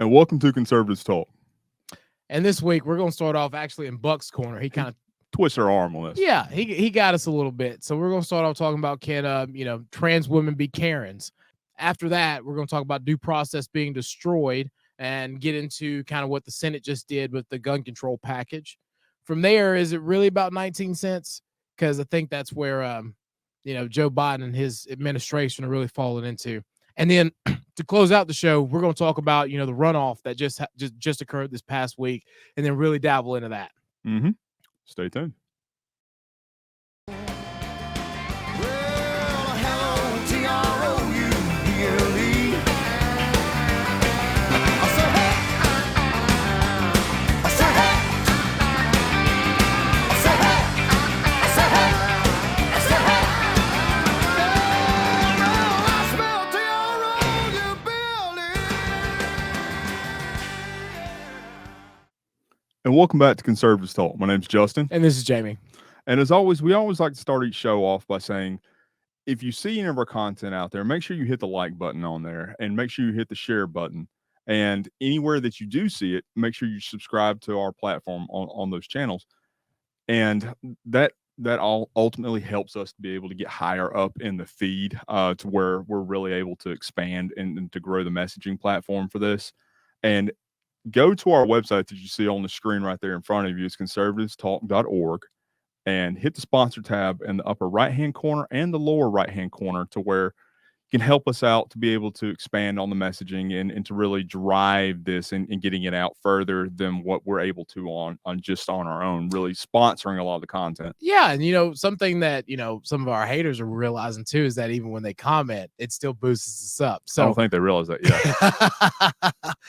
And welcome to Conservatives Talk. And this week, we're going to start off actually in Buck's corner. He kind of twists our arm on this. Yeah, he got us a little bit. So we're going to start off talking about can trans women be Karens? After that, we're going to talk about due process being destroyed and get into kind of what the Senate just did with the gun control package. From there, is it really about 19 cents? Because I think that's where Joe Biden and his administration are really falling into. And then to close out the show, we're going to talk about the runoff that just occurred this past week, and then really dabble into that. Mm-hmm. Stay tuned. And welcome back to Conservatives Talk. My name's Justin. And this is Jamie. And as always, we always like to start each show off by saying, if you see any of our content out there, make sure you hit the like button on there and make sure you hit the share button. And anywhere that you do see it, make sure you subscribe to our platform on those channels. And that all ultimately helps us to be able to get higher up in the feed to where we're really able to expand and to grow the messaging platform for this. And go to our website that you see on the screen right there in front of you. It's conservativestalk.org, and hit the sponsor tab in the upper right-hand corner and the lower right-hand corner to where you can help us out to be able to expand on the messaging and to really drive this and getting it out further than what we're able to on our own, really sponsoring a lot of the content. Yeah. And, something that, some of our haters are realizing too, is that even when they comment, it still boosts us up. So I don't think they realize that yet.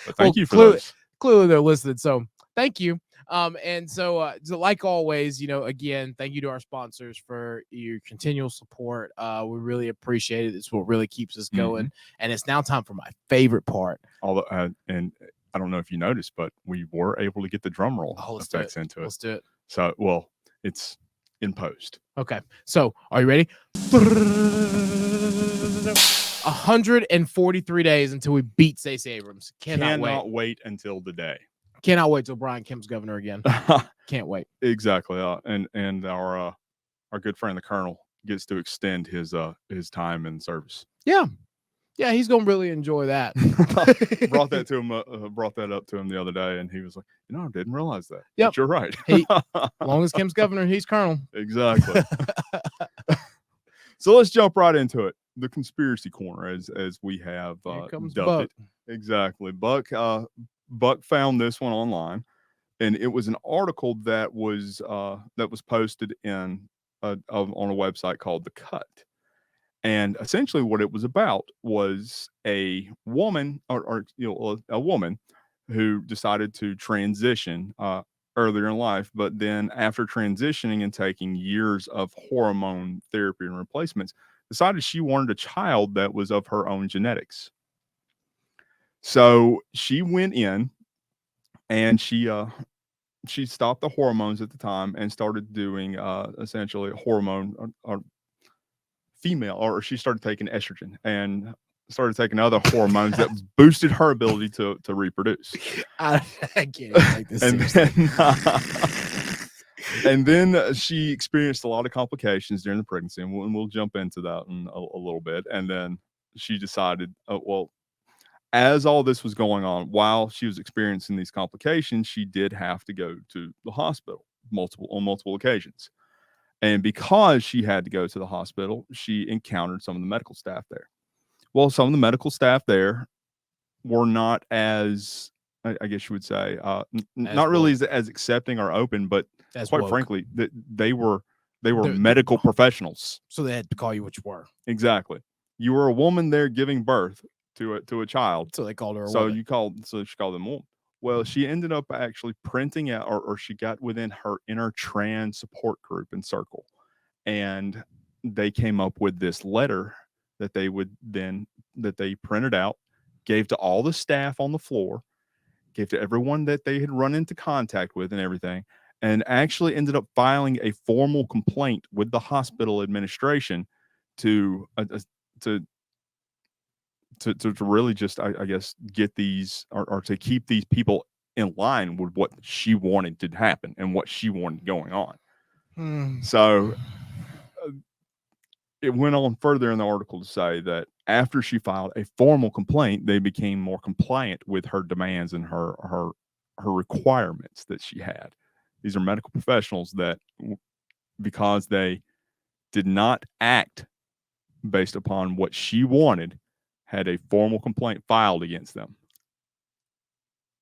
But thank you for those. Clearly they're listening. So thank you. And so like always, again, thank you to our sponsors for your continual support. We really appreciate it. It's what really keeps us going. And it's now time for my favorite part. Although, and I don't know if you noticed, but we were able to get the drum roll effects into it. Let's do it. So, well, it's in post. Okay. So are you ready? 143 days until we beat Stacey Abrams. Cannot wait until the day. Cannot wait till Brian Kemp's governor again. Can't wait. Exactly. And our good friend the Colonel gets to extend his time in service. Yeah, he's gonna really enjoy that. Brought that up to him the other day, and he was like, I didn't realize that. Yep, but you're right. Long as Kemp's governor, he's Colonel. Exactly. So let's jump right into it. The conspiracy corner, as we have dubbed it. Exactly. Buck found this one online, and it was an article that was posted on a website called The Cut. And essentially what it was about was a woman a woman who decided to transition earlier in life, but then after transitioning and taking years of hormone therapy and replacements, decided she wanted a child that was of her own genetics. So she went in and she stopped the hormones at the time and started doing essentially hormone or she started taking estrogen and started taking other hormones that boosted her ability to reproduce. I can't even take this seriously. And then she experienced a lot of complications during the pregnancy, and we'll jump into that in a little bit. And then she decided, as all this was going on, while she was experiencing these complications, she did have to go to the hospital on multiple occasions. And because she had to go to the hospital, she encountered some of the medical staff there. Well, some of the medical staff there were not as, I guess you would say, not really as accepting or open, but quite frankly, they were medical professionals. So they had to call you what you were. Exactly. You were a woman there giving birth to a child. So they called her a woman. So she called them woman. Well, she ended up actually printing out, or she got within her inner trans support group and circle, and they came up with this letter that they printed out, gave to all the staff on the floor, gave to everyone that they had run into contact with and everything, and actually ended up filing a formal complaint with the hospital administration to to really just, I guess, get these or to keep these people in line with what she wanted to happen and what she wanted going on. So it went on further in the article to say that after she filed a formal complaint, they became more compliant with her demands and her requirements that she had. These are medical professionals that, because they did not act based upon what she wanted, had a formal complaint filed against them.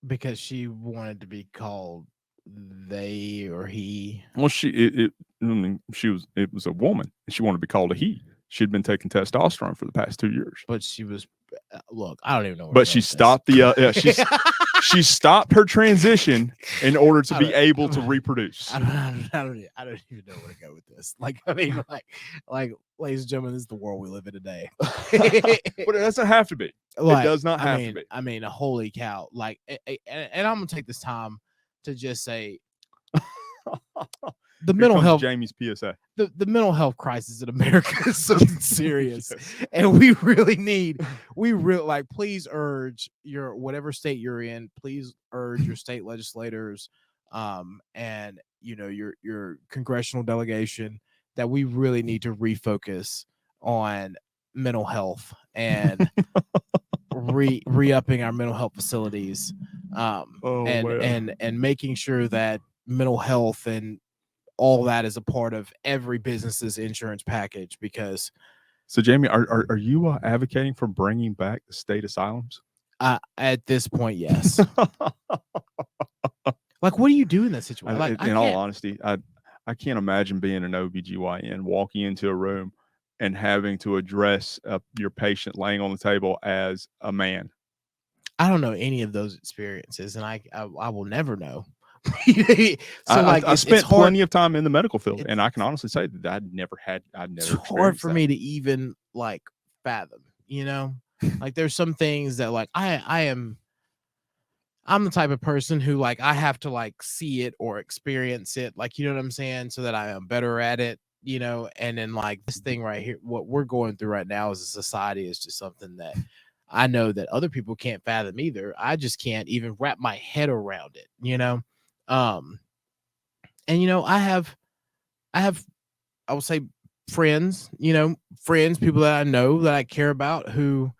Because she wanted to be called they or he. Well, it was a woman, and she wanted to be called a he. She'd been taking testosterone for the past 2 years. But she was, look, I don't even know. But she stopped she stopped her transition in order to be able to reproduce. I don't even know where to go with this. Like, I mean, like, ladies and gentlemen, this is the world we live in today. But it doesn't have to be. It does not have to be. I mean, holy cow! Like, and I'm gonna take this time to just say, the mental health, Jamie's PSA. The mental health crisis in America is so serious, and we really like, please urge your whatever state you're in, please urge your state legislators, and your congressional delegation, that we really need to refocus on mental health and re-upping our mental health facilities, and making sure that mental health and all that is a part of every business's insurance package. Because so Jamie, are you advocating for bringing back the state asylums? At this point, yes. Like, what do you do in that situation? Like, in all honesty, I can't imagine being an OBGYN, walking into a room and having to address your patient laying on the table as a man. I don't know any of those experiences, and I will never know. So I spent plenty of time in the medical field, and I can honestly say that I'd never. It's hard for me to even like fathom. Like, there's some things that, like, I'm the type of person who, like, I have to like see it or experience it, like, you know what I'm saying, so that I am better at it. And then, like, this thing right here, what we're going through right now as a society is just something that I know that other people can't fathom either. I just can't even wrap my head around it. And I have, I will say, friends, people that I know, that I care about, who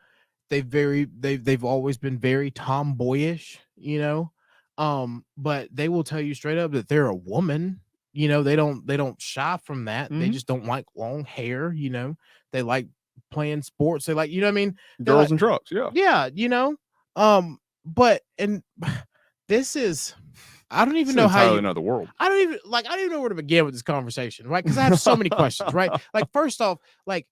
they've always been very tomboyish, but they will tell you straight up that they're a woman. They don't shy from that. They just don't like long hair. They like playing sports. They like, what I mean? Girls and trucks. Yeah. But this is, I don't even know how another world. I don't even know where to begin with this conversation, right? Because I have so many questions, right? Like, first off, like,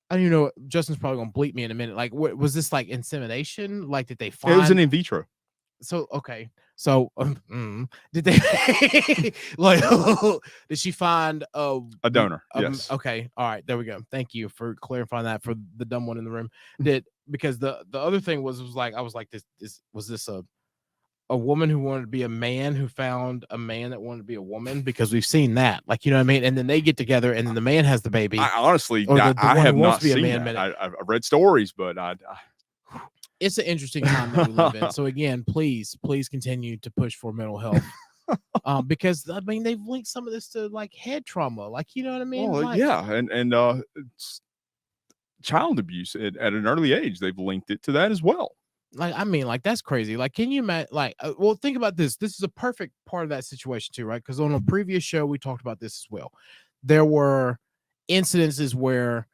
I don't even know. Justin's probably gonna bleep me in a minute. Like, what was this, like, insemination? Like, did they find? It was an in vitro. So okay. So did they like? Did she find a donor? Yes. Okay. All right. There we go. Thank you for clarifying that for the dumb one in the room. Because the other thing was like, I was like, was this a woman who wanted to be a man who found a man that wanted to be a woman? Because we've seen that, like, you know what I mean? And then they get together, and then the man has the baby. I honestly, I have not seen that. I've read stories, but it's an interesting time that we live in. So again, please continue to push for mental health. Because I mean, they've linked some of this to, like, head trauma, like, you know what I mean? Well, like, yeah, and it's child abuse at an early age. They've linked it to that as well. Like, I mean, like, that's crazy. Like, can you imagine? Like, well, think about this. This is a perfect part of that situation too, right? Because on a previous show, we talked about this as well. There were incidences where,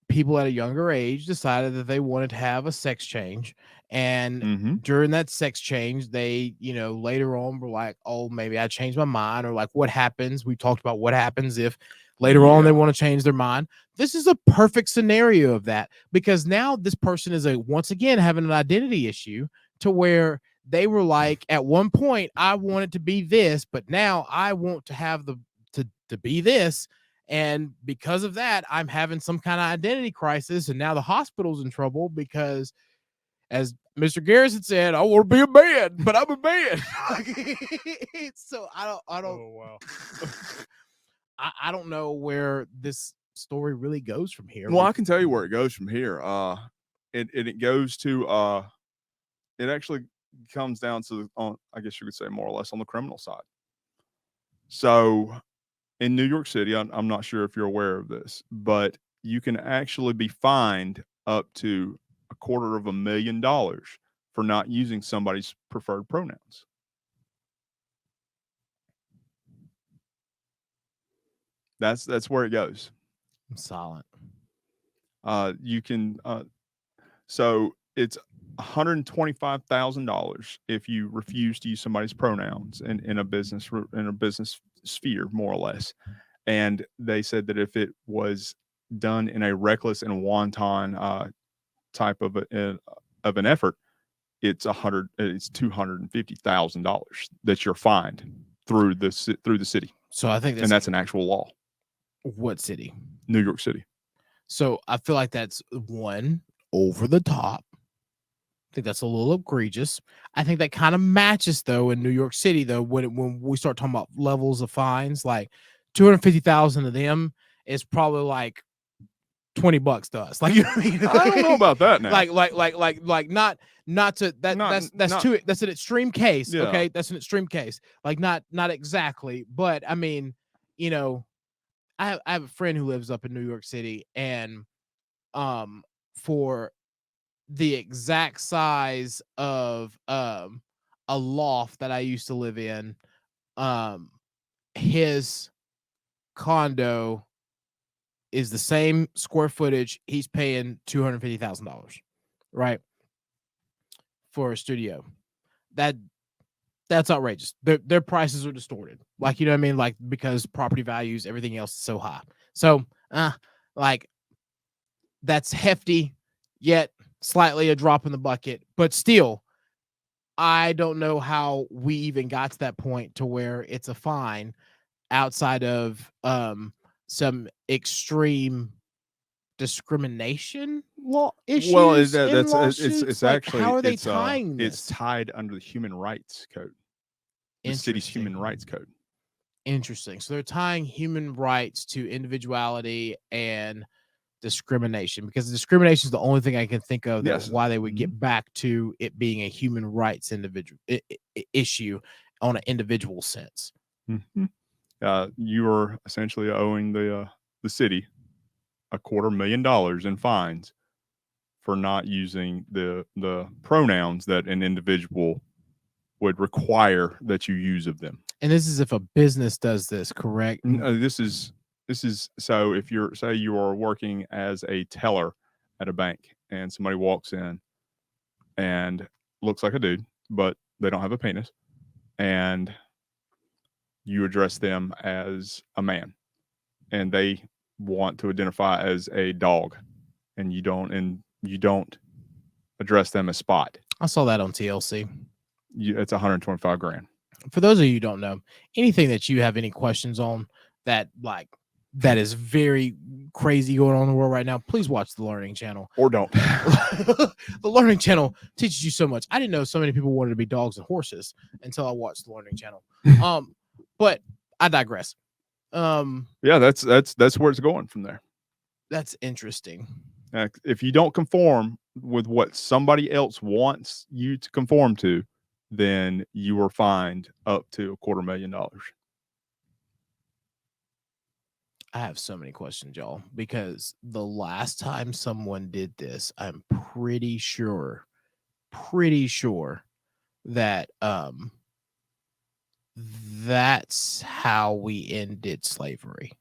people at a younger age decided that they wanted to have a sex change. And during that sex change, they, later on were like, oh, maybe I changed my mind, or like, what happens? We talked about what happens if later on they want to change their mind. This is a perfect scenario of that, because now this person is once again having an identity issue, to where they were like, at one point I wanted to be this, but now I want to have to be this. And because of that, I'm having some kind of identity crisis. And now the hospital's in trouble because, as Mr. Garrison said, I want to be a man, but I'm a man. So I don't. Oh, wow. I don't know where this story really goes from here. Well, I can tell you where it goes from here. It goes to it actually comes down to I guess you could say more or less on the criminal side. So in New York City, I'm not sure if you're aware of this, but you can actually be fined up to $250,000 for not using somebody's preferred pronouns. That's where it goes. I'm silent. You can so it's $125,000 if you refuse to use somebody's pronouns in a business sphere, more or less. And they said that if it was done in a reckless and wanton type of an effort, it's $250,000 that you're fined through the city. So I think that's an actual law. What city? New York City. So I feel like that's one over the top. I think that's a little egregious. I think that kind of matches though in New York City though when we start talking about levels of fines, like 250,000 of them is probably like $20 to us. Like, you know what I mean? I don't know about that now. Like not to that that's an extreme case. Yeah. Okay, that's an extreme case. Like not exactly, but I mean, you know, I have a friend who lives up in New York City, and for the exact size of a loft that I used to live in, his condo is the same square footage. He's paying $250,000, right, for a studio. That's outrageous. Their prices are distorted. Like, you know what I mean? Like, because property values, everything else is so high. So, like, that's hefty, yet slightly a drop in the bucket. But still, I don't know how we even got to that point to where it's a fine outside of some extreme discrimination law issues. Well, it's actually how are they tying this? It's tied under the Human Rights Code, the city's Human Rights Code. Interesting. So they're tying human rights to individuality and discrimination, because discrimination is the only thing I can think of that why they would get back to it being a human rights individual issue on an individual sense. Mm-hmm. You are essentially owing the city $250,000 in fines for not using the pronouns that an individual would require that you use of them. And this is if a business does this, correct? This is so if you are working as a teller at a bank and somebody walks in and looks like a dude, but they don't have a penis, and you address them as a man, and they want to identify as a dog, and you don't address them as Spot. I saw that on TLC. It's $125,000. For those of you who don't know, anything that you have any questions on that is very crazy going on in the world right now, please watch the Learning Channel. Or don't. The Learning Channel teaches you so much. I didn't know so many people wanted to be dogs and horses until I watched the Learning Channel. But I digress. Yeah, that's where it's going from there. That's interesting. If you don't conform with what somebody else wants you to conform to, then you are fined up to $250,000. I have so many questions, y'all, because the last time someone did this, I'm pretty sure that that's how we ended slavery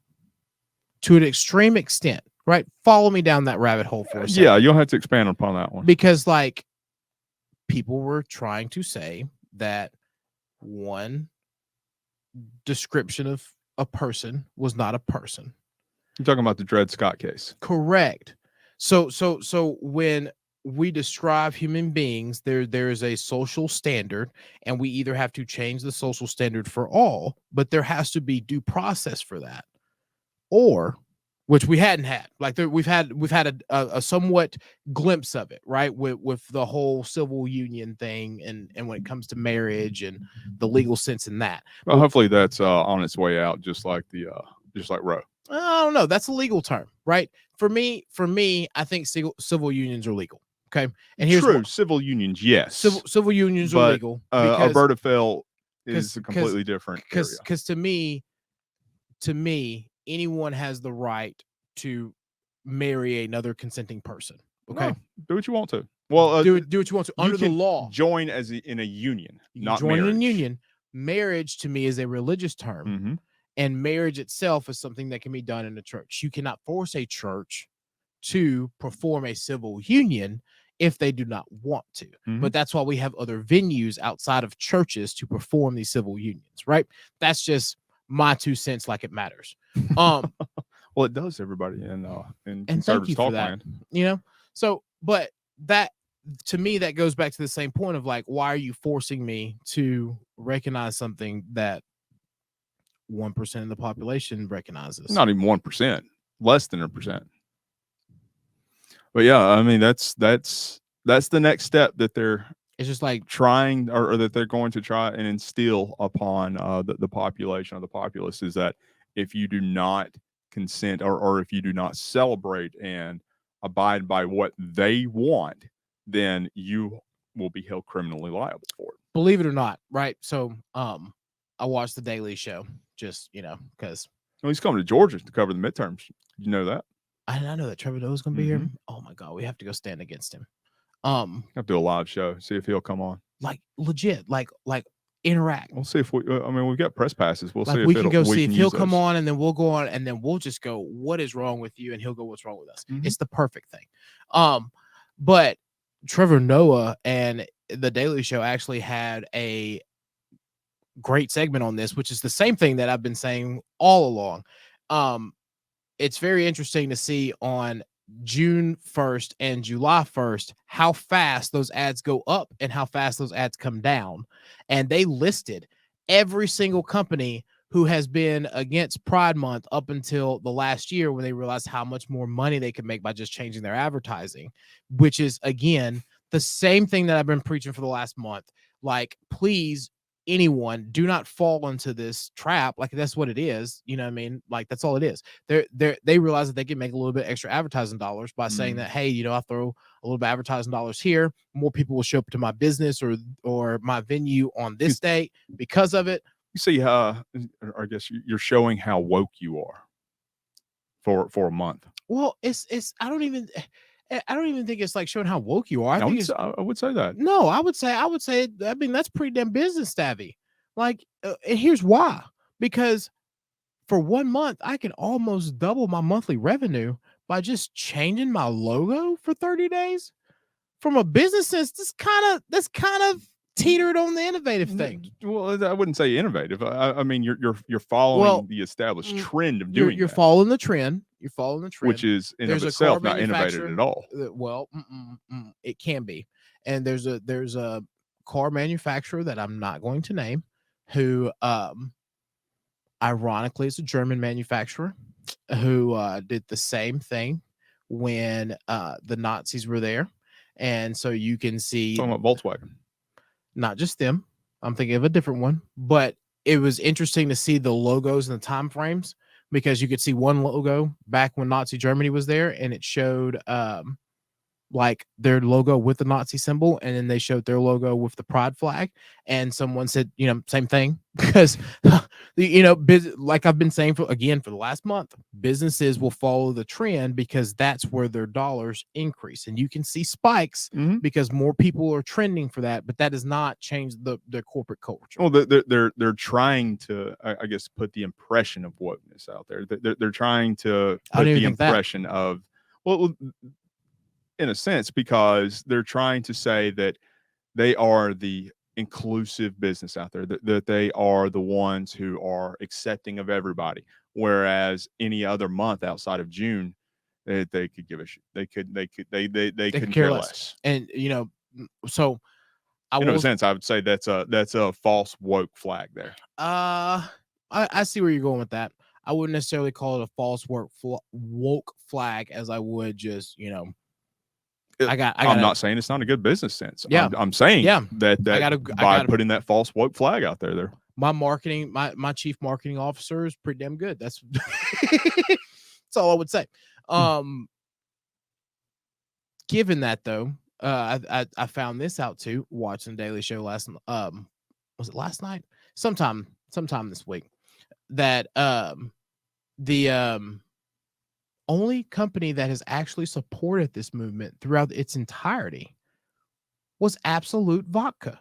to an extreme extent, right? Follow me down that rabbit hole for a second. Yeah, you'll have to expand upon that one. Because people were trying to say that one description of a person was not a person. You're talking about the Dred Scott case. Correct. So when we describe human beings, there is a social standard, and we either have to change the social standard for all, but there has to be due process for that, or which we hadn't had. We've had a somewhat glimpse of it, right? With the whole civil union thing, and when it comes to marriage and the legal sense in that. Well, hopefully that's on its way out, just like Roe. I don't know. That's a legal term, right? For me, I think civil unions are legal. Okay, and here's True, what civil unions, yes, civil unions are but legal because Alberta Fell is because a completely different area. because to me, anyone has the right to marry another consenting person. Okay, No, do what you want to. Well, do what you want to you under the can law. join in a union, You can not join in a marriage. union. Marriage to me is a religious term, Mm-hmm. and marriage itself is something that can be done in a church. You cannot force a church to perform a civil union if they do not want to. Mm-hmm. But that's why we have other venues outside of churches to perform these civil unions, right? That's just my 2 cents, like it matters. Well, it does, everybody in And thank conservatives you for talk that. land. You know, so but that to me that goes back to the same point of like, why are you forcing me to recognize something that 1% of the population recognizes? Not even 1%, less than 1%. But yeah, I mean that's the next step that they're It's just like trying or that they're going to try and instill upon the population of the populace is that if you do not consent or if you do not celebrate and abide by what they want, then you will be held criminally liable for it. believe it or not, right? So I watched the Daily Show just, because Well, he's coming to Georgia to cover the midterms. You know that? I know that Trevor Noah is gonna be here. Oh my god, we have to go stand against him. Have to do a live show, see if he'll come on. Like legit, like interact. We'll see if we. I mean, we've got press passes. We'll Like see if we can go see if he'll use come those. on, and then we'll go on, and then we'll just go, what is wrong with you? And he'll go, what's wrong with us? It's the perfect thing. But Trevor Noah and the Daily Show actually had a great segment on this, which is the same thing that I've been saying all along. It's very interesting to see on June 1st and July 1st how fast those ads go up and how fast those ads come down. And they listed every single company who has been against Pride Month up until the last year when they realized how much more money they could make by just changing their advertising, which is, again, the same thing that I've been preaching for the last month. Like, please, anyone, do not fall into this trap. Like, that's what it is. You know what I mean? Like, that's all it is. They realize that they can make a little bit extra advertising dollars by saying that, hey, I throw a little bit of advertising dollars here, more people will show up to my business or my venue on this date because of it. You see, I guess you're showing how woke you are for a month. Well, it's I don't even think it's like showing how woke you are. I would say that. No, I would say, I mean, that's pretty damn business savvy. Like, and here's why. Because for 1 month, I can almost double my monthly revenue by just changing my logo for 30 days. From a business sense, that's kind of teetered on the innovative thing. Well, I wouldn't say innovative. I mean, you're following the established trend of doing. You're following the trend. You're following the trend, which is in of itself not innovative at all. Well, it can be. And there's a car manufacturer that I'm not going to name, who ironically is a German manufacturer, who did the same thing when the Nazis were there. And so you can see, talking about Volkswagen, not just them. I'm thinking of a different one, but it was interesting to see the logos and the time frames, because you could see one logo back when Nazi Germany was there, and it showed like their logo with the Nazi symbol, and then they showed their logo with the pride flag. And someone said, same thing, because like I've been saying for the last month, businesses will follow the trend because that's where their dollars increase, and you can see spikes because more people are trending for that, but that does not change their corporate culture. Well, they're trying to, I guess, put the impression of wokeness out there. They're trying to put the impression of, well, in a sense, because they're trying to say that they are the inclusive business out there, that they are the ones who are accepting of everybody, whereas any other month outside of June, they could give a shit. They couldn't care less. And so in a sense, I would say that's a false woke flag there. I see where you're going with that. I wouldn't necessarily call it a false woke flag, as I would just I'm not saying it's not a good business sense. Yeah. I'm saying that by putting that false woke flag out there. my marketing, my chief marketing officer is pretty damn good. That's that's all I would say. Given that though, I found this out too watching the Daily Show last was it last night? Sometime this week, that the only company that has actually supported this movement throughout its entirety was Absolute Vodka.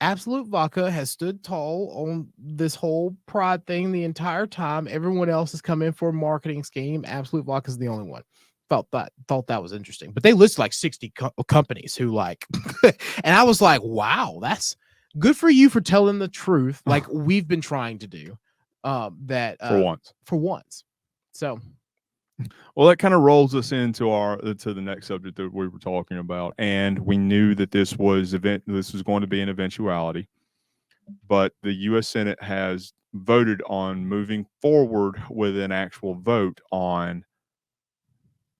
Absolute Vodka has stood tall on this whole pride thing the entire time. Everyone else has come in for a marketing scheme. Absolute Vodka is the only one. Thought that was interesting, but they list like 60 companies who like, and I was like, wow, that's good for you for telling the truth, like we've been trying to do. That for once. So, well, that kind of rolls us into the next subject that we were talking about, and we knew that this was going to be an eventuality, but the U.S. Senate has voted on moving forward with an actual vote on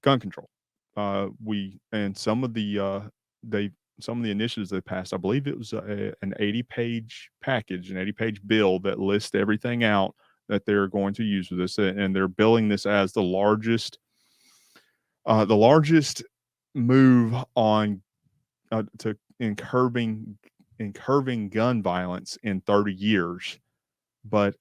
gun control. Some of the initiatives they passed, I believe it was an 80-page package, an 80-page bill that lists everything out that they're going to use with this, and they're billing this as the largest move on in curbing gun violence in 30 years. But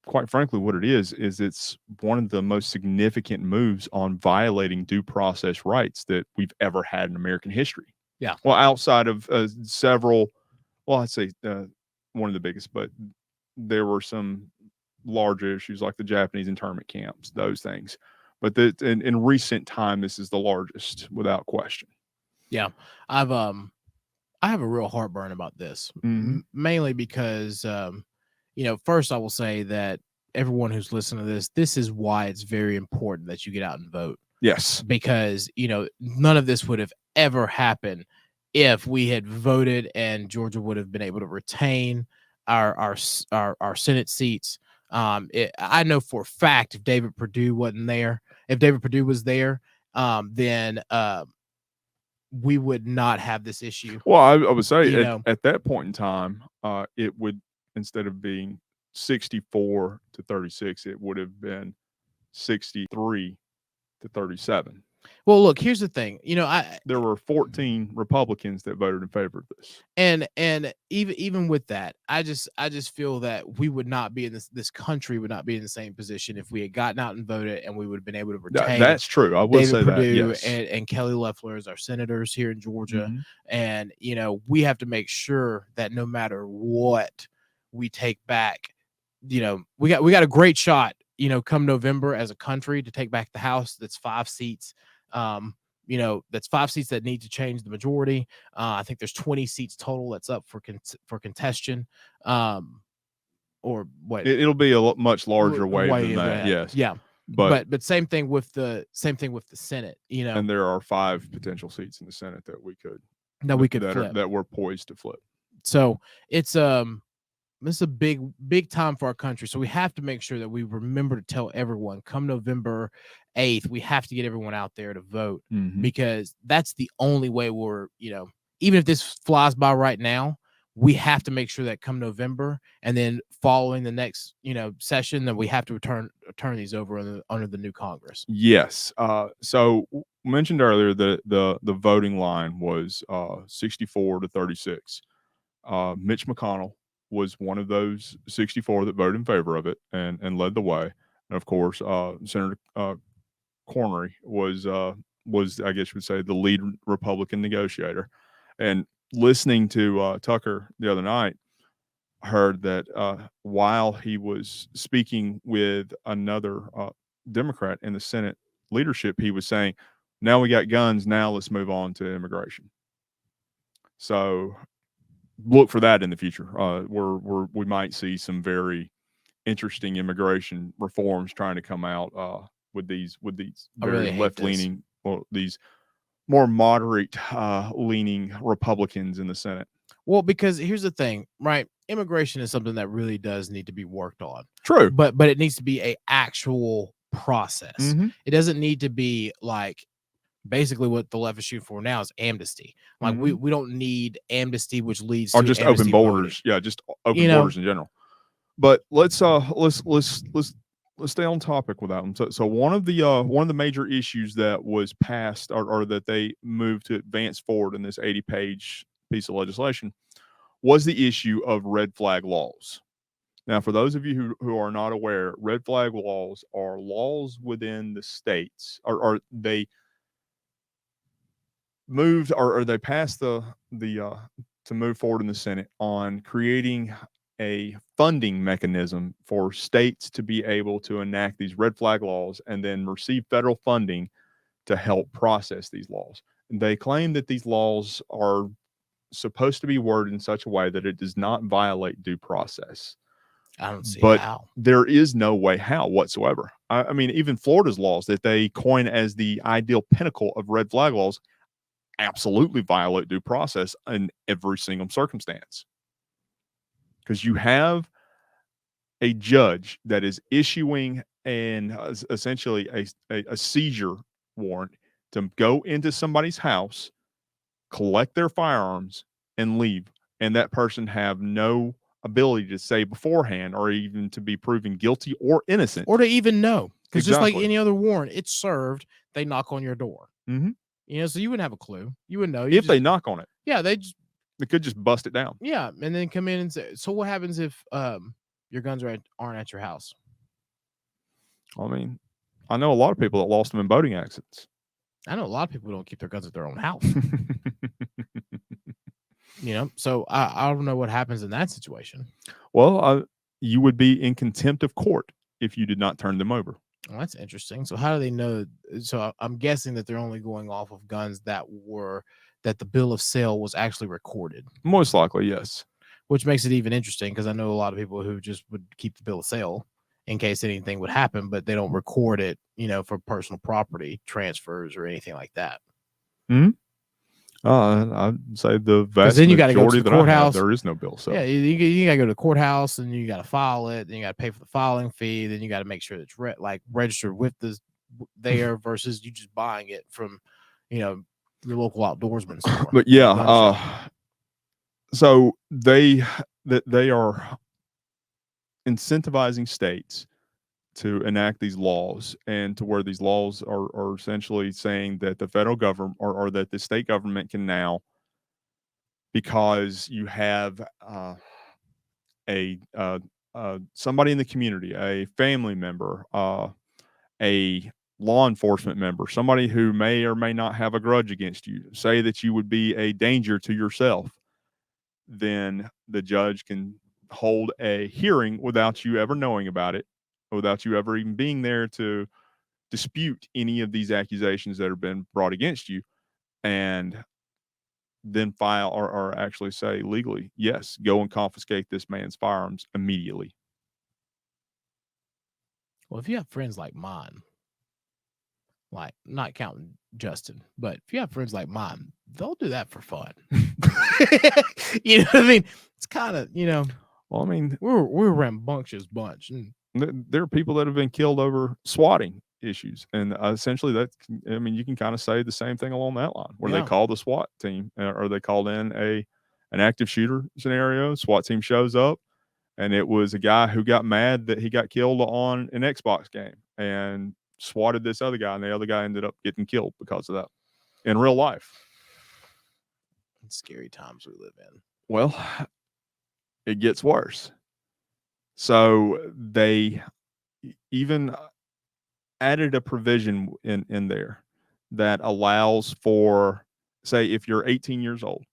quite frankly, what it is it's one of the most significant moves on violating due process rights that we've ever had in American history. Yeah. Well, outside of several, well, I'd say one of the biggest, but there were some larger issues like the Japanese internment camps, those things. But in recent time, this is the largest without question. Yeah, I have a real heartburn about this, mainly because first I will say that everyone who's listening to this is why it's very important that you get out and vote. Yes, because none of this would have ever happened if we had voted and Georgia would have been able to retain our Senate seats. I know for a fact if David Perdue was there, then we would not have this issue. Well, I would say at that point in time, it would, instead of being 64 to 36, it would have been 63 to 37. Well, look, here's the thing. There were 14 Republicans that voted in favor of this, and even with that, I just feel that we would not be in this country would not be in the same position if we had gotten out and voted, and we would have been able to retain. That's true. I will say Perdue that. Yes. and Kelly Loeffler as our senators here in Georgia, and we have to make sure that no matter what we take back, we got a great shot. Come November as a country to take back the House. That's 5 seats. That's 5 seats that need to change the majority. I think there's 20 seats total that's up for contention. Or what? It'll be a much larger wave than that. Yes. Yeah. But same thing with the Senate. And there are 5 potential seats in the Senate that we could flip. That we're poised to flip. So it's this is a big time for our country. So we have to make sure that we remember to tell everyone come November 8th, we have to get everyone out there to vote, because that's the only way we're, even if this flies by right now, we have to make sure that come November and then following the next, session, that we have to turn these over under the new Congress. Yes. So mentioned earlier that the voting line was 64 to 36. Mitch McConnell was one of those 64 that voted in favor of it and led the way. And of course, Senator Cornery was I guess you would say the lead Republican negotiator. And listening to Tucker the other night, heard that while he was speaking with another Democrat in the Senate leadership, he was saying, "Now we got guns. Now let's move on to immigration." So look for that in the future. We might see some very interesting immigration reforms trying to come out with these very left leaning, these more moderate leaning Republicans in the Senate. Well, because here's the thing, right? Immigration is something that really does need to be worked on. True, but it needs to be a actual process. It doesn't need to be like basically what the left is shooting for now is amnesty. Like Mhm. we don't need amnesty, which leads Or to just open amnesty voting. borders. Yeah, just open You know, borders in general. But let's stay on topic with that one. So one of the major issues that was passed or that they moved to advance forward in this 80-page piece of legislation was the issue of red flag laws. Now, for those of you who are not aware, red flag laws are laws within the states, or they moved or they passed the to move forward in the Senate on creating a funding mechanism for states to be able to enact these red flag laws and then receive federal funding to help process these laws. They claim that these laws are supposed to be worded in such a way that it does not violate due process. I don't see But how. there is no way how whatsoever. I mean, even Florida's laws that they coin as the ideal pinnacle of red flag laws absolutely violate due process in every single circumstance. Because you have a judge that is issuing essentially a seizure warrant to go into somebody's house, collect their firearms, and leave. And that person have no ability to say beforehand or even to be proven guilty or innocent. Or to even know. Because just like Exactly. any other warrant, it's served, they knock on your door. Mhm. You know, so you wouldn't have a clue. You wouldn't know. If they knock on it, Yeah, they could just bust it down. yeah, and then come in and say, so what happens if your guns aren't at your house? I mean, I know a lot of people that lost them in boating accidents. I know a lot of people don't keep their guns at their own house. You know, so I don't know what happens in that situation. Well, you would be in contempt of court if you did not turn them over. Well, that's interesting. So how do they know? So I'm guessing that they're only going off of guns that the bill of sale was actually recorded. Most likely, yes. Which makes it even interesting because I know a lot of people who just would keep the bill of sale in case anything would happen, but they don't record it, you know, for personal property transfers or anything like that. Hmm. I'd say the vast then you got to go to the courthouse. There is no bill of sale. Yeah, you got to go to the courthouse and you got to file it. Then you got to pay for the filing fee. Then you got to make sure it's registered with the there versus you just buying it from, you know, your local outdoorsman store. But yeah, so they are incentivizing states to enact these laws, and to where these laws are essentially saying that the federal government or that the state government can now, because you have a somebody in the community, a family member, a law enforcement member, somebody who may or may not have a grudge against you, say that you would be a danger to yourself, then the judge can hold a hearing without you ever knowing about it, without you ever even being there to dispute any of these accusations that have been brought against you, and then file or actually say legally, yes, go and confiscate this man's firearms immediately. Well, if you have friends like mine, like not counting Justin, but if you have friends like mine, they'll do that for fun. You know what I mean? It's kind of, you know, well, I mean, we're a rambunctious bunch. And there are people that have been killed over swatting issues, and essentially that, I mean, you can kind of say the same thing along that line, where they call the SWAT team, or they called in an active shooter scenario. SWAT team shows up, and it was a guy who got mad that he got killed on an Xbox game and swatted this other guy, and the other guy ended up getting killed because of that in real life. Scary times we live in. Well, it gets worse. So they even added a provision in there that allows for, say, if you're 18 years old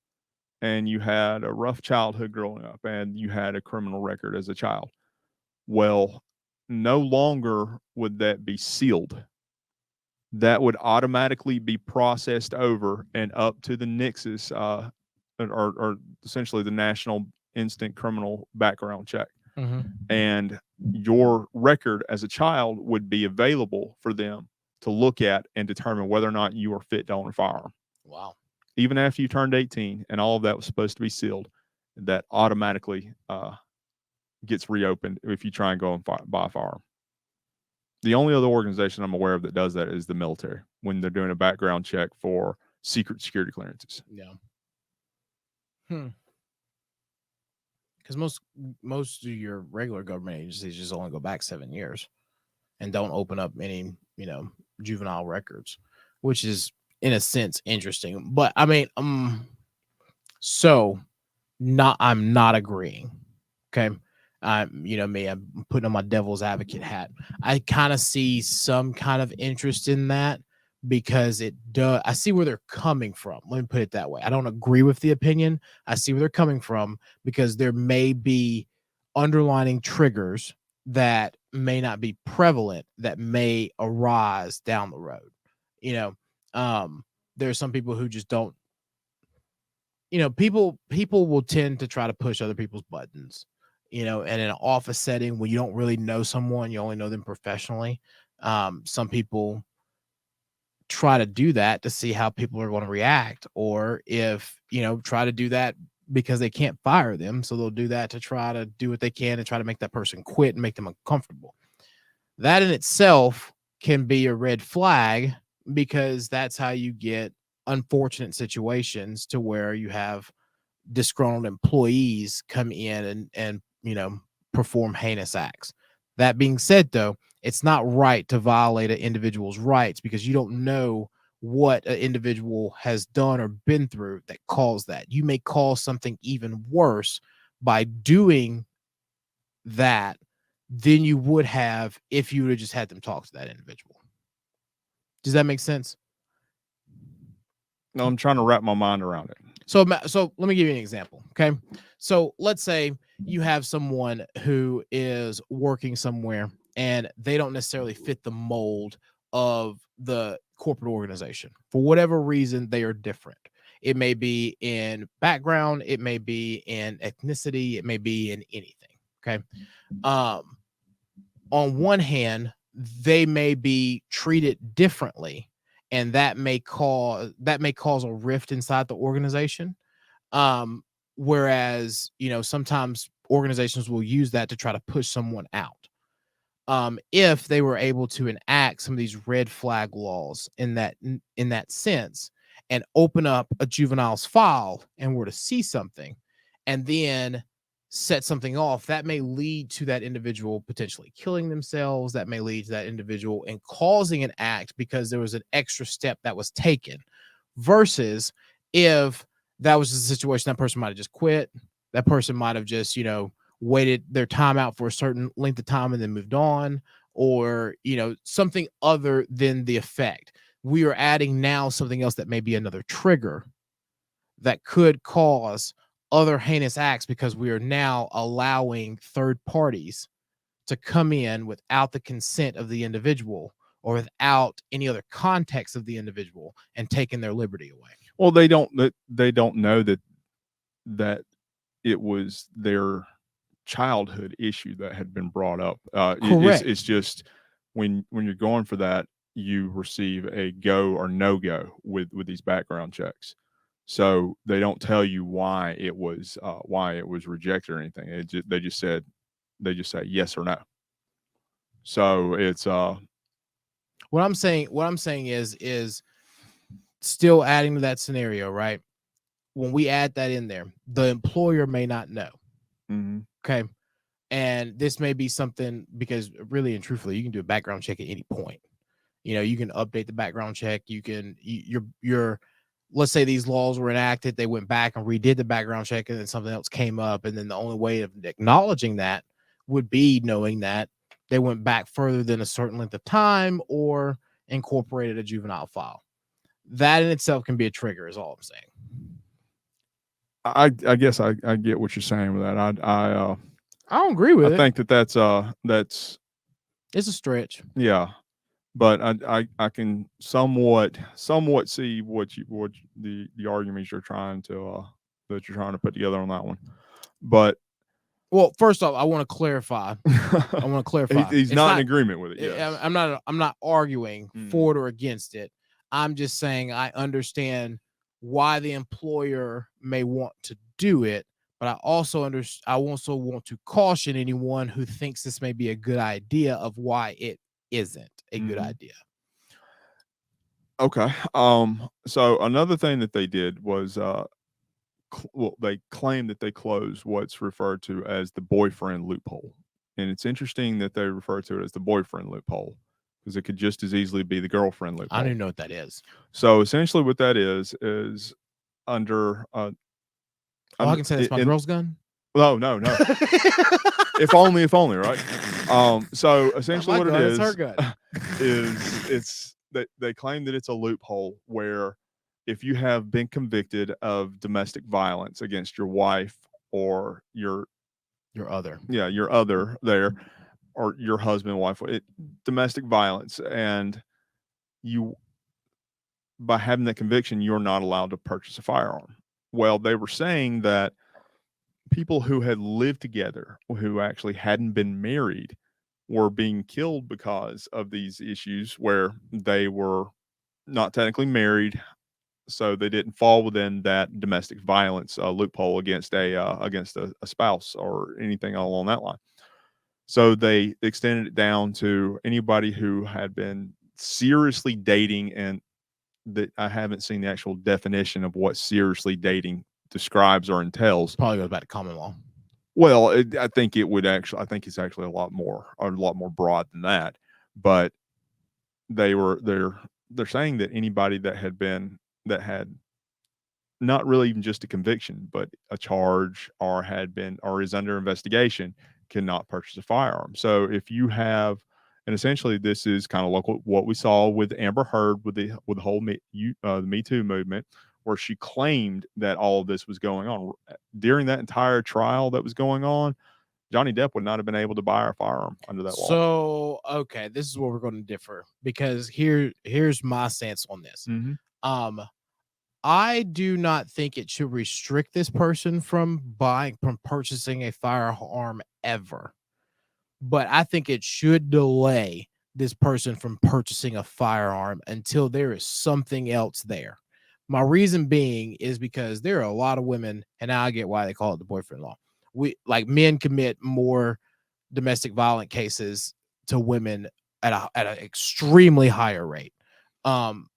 and you had a rough childhood growing up and you had a criminal record as a child, well, no longer would that be sealed. That would automatically be processed over and up to the NICS's, or essentially the National Instant Criminal Background Check. Mm-hmm. And your record as a child would be available for them to look at and determine whether or not you are fit to own a firearm. Wow. Even after you turned 18 and all of that was supposed to be sealed, that automatically gets reopened if you try and go and buy a firearm. The only other organization I'm aware of that does that is the military when they're doing a background check for secret security clearances. Yeah. Because most of your regular government agencies just only go back 7 years and don't open up any, juvenile records, which is in a sense interesting. But I mean, so I'm not agreeing. Okay. Me, I'm putting on my devil's advocate hat. I kind of see some kind of interest in that because I see where they're coming from. Let me put it that way. I don't agree with the opinion. I see where they're coming from because there may be underlining triggers that may not be prevalent that may arise down the road. There's some people who just don't, people will tend to try to push other people's buttons, and in an office setting when you don't really know someone, you only know them professionally. Some people try to do that to see how people are going to react, or if, try to do that because they can't fire them. So they'll do that to try to do what they can and try to make that person quit and make them uncomfortable. That in itself can be a red flag because that's how you get unfortunate situations to where you have disgruntled employees come in and perform heinous acts. That being said, though, it's not right to violate an individual's rights because you don't know what an individual has done or been through that caused that. You may cause something even worse by doing that than you would have if you would have just had them talk to that individual. Does that make sense? No, I'm trying to wrap my mind around it. So let me give you an example. Okay. So let's say you have someone who is working somewhere and they don't necessarily fit the mold of the corporate organization. For whatever reason, they are different. It may be in background, it may be in ethnicity, it may be in anything. Okay. On one hand, they may be treated differently, and that may cause a rift inside the organization. Whereas, sometimes organizations will use that to try to push someone out. If they were able to enact some of these red flag laws in that sense and open up a juvenile's file and were to see something and then set something off, that may lead to that individual potentially killing themselves. That may lead to that individual and causing an act because there was an extra step that was taken, versus if that was just a situation, that person might have just quit. That person might have just, waited their time out for a certain length of time and then moved on, or, something other than the effect. We are adding now something else that may be another trigger that could cause other heinous acts because we are now allowing third parties to come in without the consent of the individual or without any other context of the individual and taking their liberty away. Well, they don't know that it was their childhood issue that had been brought up. Correct. It's just when you're going for that, you receive a go or no go with these background checks. So they don't tell you why it was rejected or anything. They just say yes or no. So it's what I'm saying is still adding to that scenario, right? When we add that in there, the employer may not know. mm-hmm. Okay. And this may be something because really and truthfully, you can do a background check at any point. You can update the background check. You can, let's say these laws were enacted, they went back and redid the background check and then something else came up. And then the only way of acknowledging that would be knowing that they went back further than a certain length of time or incorporated a juvenile file. That in itself can be a trigger, is all I'm saying. I guess I get what you're saying with that. I don't agree with it. I think that's it's a stretch. Yeah. But I can somewhat see what the arguments you're trying to put together on that one. But well, first off, I want to clarify. He's not in agreement with it. Yes. I'm not arguing for it or against it. I'm just saying I understand why the employer may want to do it, but I also want to caution anyone who thinks this may be a good idea of why it isn't a good idea. Okay. So another thing that they did was they claim that they closed what's referred to as the boyfriend loophole. And it's interesting that they refer to it as the boyfriend loophole because it could just as easily be the girlfriend I don't loophole. even know what that is. So essentially, what that is under I can say that's my girl's gun. no, no, no. If only, right? So essentially, what it It's her gun. is it's they claim that it's a loophole where if you have been convicted of domestic violence against your wife or your other. your other there or your husband, wife, domestic violence, and you by having that conviction, you're not allowed to purchase a firearm. Well, they were saying that people who had lived together, who actually hadn't been married, were being killed because of these issues where they were not technically married, so they didn't fall within that domestic violence loophole against a spouse or anything along that line. So they extended it down to anybody who had been seriously dating, and that I haven't seen the actual definition of what seriously dating describes or entails. Probably goes back to common law. Well, I think I think it's actually a lot more broad than that. But they're saying that anybody that had not really even just a conviction, but a charge or had been or is under investigation cannot purchase a firearm. So if you have, and essentially this is kind of like what we saw with Amber Heard with the whole the Me Too movement, where she claimed that all of this was going on during that entire trial that was going on. Johnny Depp would not have been able to buy a firearm under that law. So, okay, this is where we're going to differ because here's my stance on this. I do not think it should restrict this person from purchasing a firearm ever. But I think it should delay this person from purchasing a firearm until there is something else there. My reason being is because there are a lot of women, and now I get why they call it the boyfriend law. Men commit more domestic violent cases to women at an extremely higher rate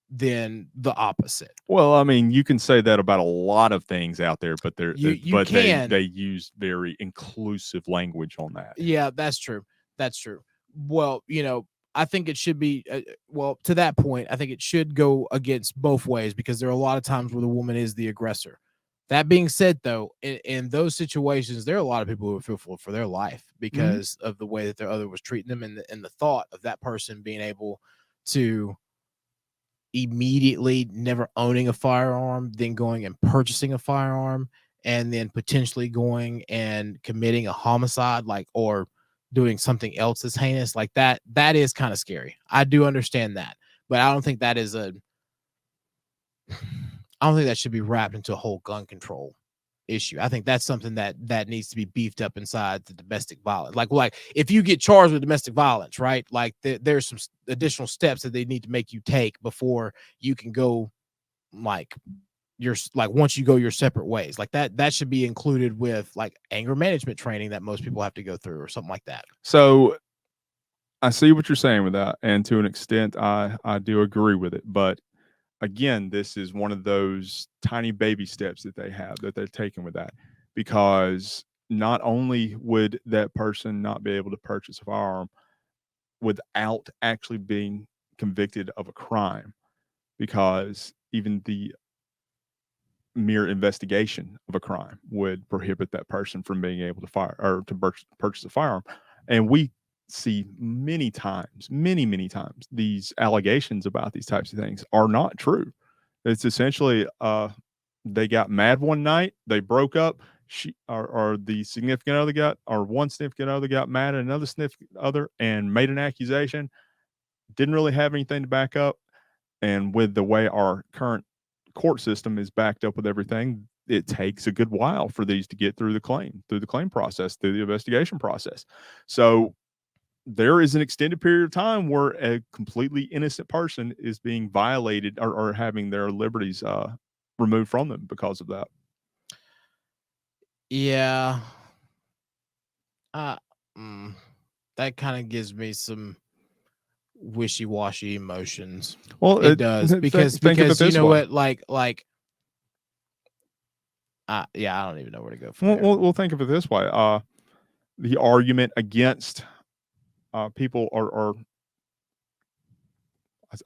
than the opposite. Well, I mean, you can say that about a lot of things out there, but they use very inclusive language on that. Yeah, that's true. Well, I think it should be to that point, I think it should go against both ways because there are a lot of times where the woman is the aggressor. That being said, though, in those situations, there are a lot of people who are fearful for their life because of the way that their other was treating them, and the thought of that person being able to immediately never owning a firearm, then going and purchasing a firearm, and then potentially going and committing a homicide, or doing something else that's heinous like that. That is kind of scary. I do understand that, but I don't think that should be wrapped into a whole gun control issue. I think that's something that needs to be beefed up inside the domestic violence. Like if you get charged with domestic violence, right? Like there's some additional steps that they need to make you take before you can go once you go your separate ways. Like that should be included with anger management training that most people have to go through or something like that. So I see what you're saying with that, and to an extent I do agree with it, but again, this is one of those tiny baby steps that they're taking with that, because not only would that person not be able to purchase a firearm without actually being convicted of a crime, because even the mere investigation of a crime would prohibit that person from being able to fire or to purchase a firearm. And we see many times, many times, these allegations about these types of things are not true. It's essentially they got mad one night, they broke up. Or the significant other one significant other got mad at another significant other and made an accusation. Didn't really have anything to back up. And with the way our current court system is backed up with everything, it takes a good while for these to get through the claim process, through the investigation process. So there is an extended period of time where a completely innocent person is being violated or having their liberties removed from them because of that. Yeah. That kind of gives me some wishy-washy emotions. Well, It does think of it because you this know way. what, yeah, I don't even know where to go from Well, there. we'll think of it this way. The argument against people are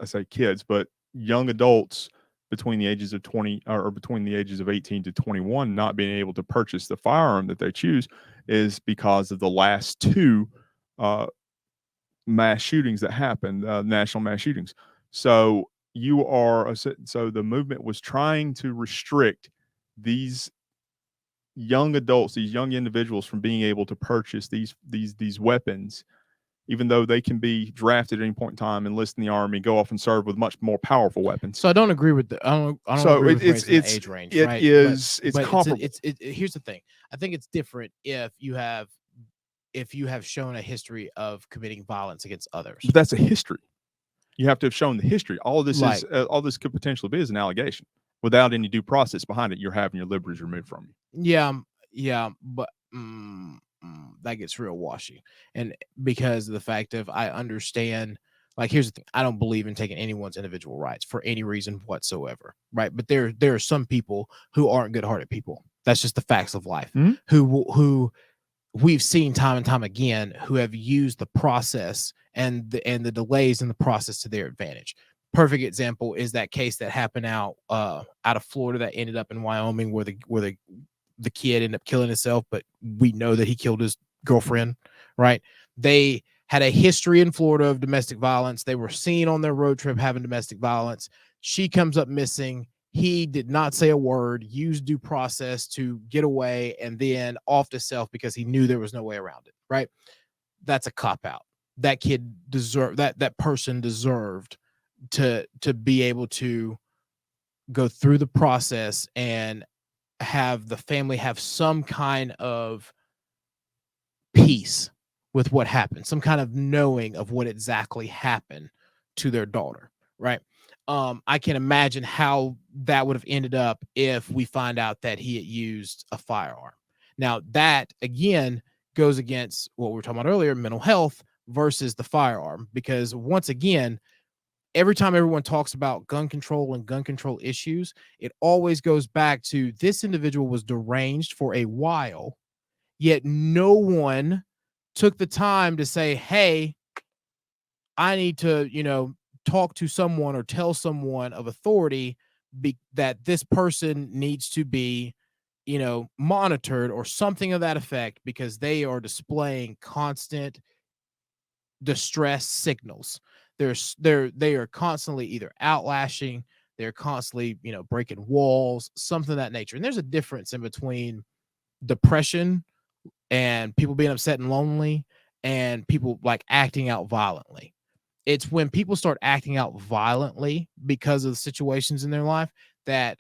I say kids, but young adults between the ages of 20 or between the ages of 18 to 21 not being able to purchase the firearm that they choose is because of the last two uh, mass shootings that happened, national mass shootings. So so the movement was trying to restrict these young adults, these young individuals from being able to purchase these weapons, even though they can be drafted at any point in time, enlist in the army, go off and serve with much more powerful weapons. So I don't agree with I don't So agree with raising the age range, right? it's But comparable. here's the thing. I think it's different if you have shown a history of committing violence against others. But that's a history. You have to have shown the history. All of this Like, all this could potentially be is an allegation without any due process behind it. You're having your liberties removed from you. yeah, but that gets real washy, and because of the fact of I understand. Like, here's the thing: I don't believe in taking anyone's individual rights for any reason whatsoever, right? But there are some people who aren't good-hearted people. That's just the facts of life. Mhm. Who we've seen time and time again who have used the process and the delays in the process to their advantage. Perfect example is that case that happened out of Florida that ended up in Wyoming, where the kid ended up killing himself, but we know that he killed his girlfriend, right? They had a history in Florida of domestic violence. They were seen on their road trip having domestic violence. She comes up missing. He did not say a word, used due process to get away, and then offed himself because he knew there was no way around it, right? That's a cop out. That kid deserved that person deserved to be able to go through the process and have the family have some kind of peace with what happened, some kind of knowing of what exactly happened to their daughter, right? I can imagine how that would have ended up if we find out that he had used a firearm. Now, that again goes against what we were talking about earlier, mental health versus the firearm, because once again, every time everyone talks about gun control and gun control issues, it always goes back to this individual was deranged for a while, yet no one took the time to say, hey, I need to, talk to someone or tell someone of authority that this person needs to be, monitored or something of that effect, because they are displaying constant distress signals. They are constantly either outlashing, they're constantly, breaking walls, something of that nature. And there's a difference in between depression and people being upset and lonely and people like acting out violently. It's when people start acting out violently because of the situations in their life that,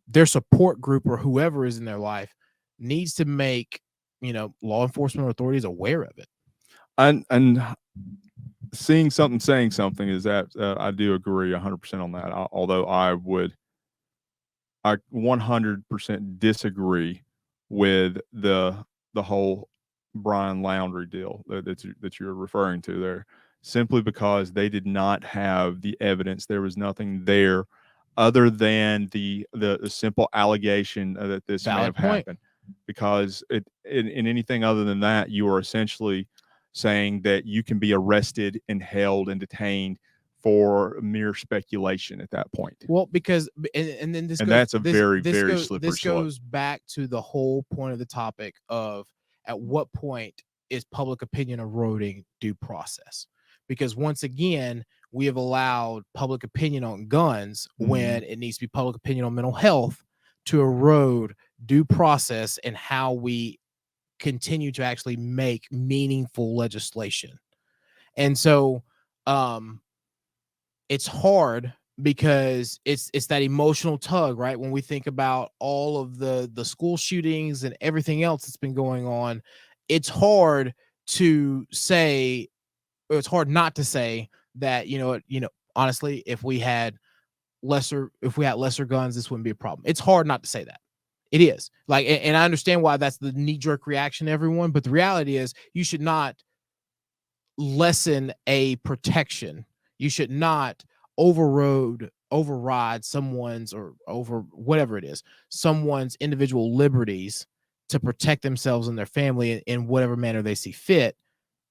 their support group or whoever is in their life needs to make, law enforcement authorities aware of it. And seeing something, saying something is that I do agree 100% on that. Although I 100% disagree with the whole Brian Laundrie deal that you're referring to there, simply because they did not have the evidence. There was nothing there other than the simple allegation that this may Valid have point. happened. Because in anything other than that, you are essentially saying that you can be arrested and held and detained for mere speculation at that point. Well, because and then this And goes, that's a very, very slippery this slope. goes back to the whole point of the topic of at what point is public opinion eroding due process? Because once again, we have allowed public opinion on guns when it needs to be public opinion on mental health to erode due process and how we continue to actually make meaningful legislation. And so it's hard because it's that emotional tug, right? When we think about all of the school shootings and everything else that's been going on, it's hard to say, or it's hard not to say that, honestly, if we had lesser guns, this wouldn't be a problem. It's hard not to say that. It is. Like, and I understand why that's the knee-jerk reaction to everyone, but the reality is you should not lessen a protection. You should not override someone's, or over whatever it is, someone's individual liberties to protect themselves and their family in whatever manner they see fit,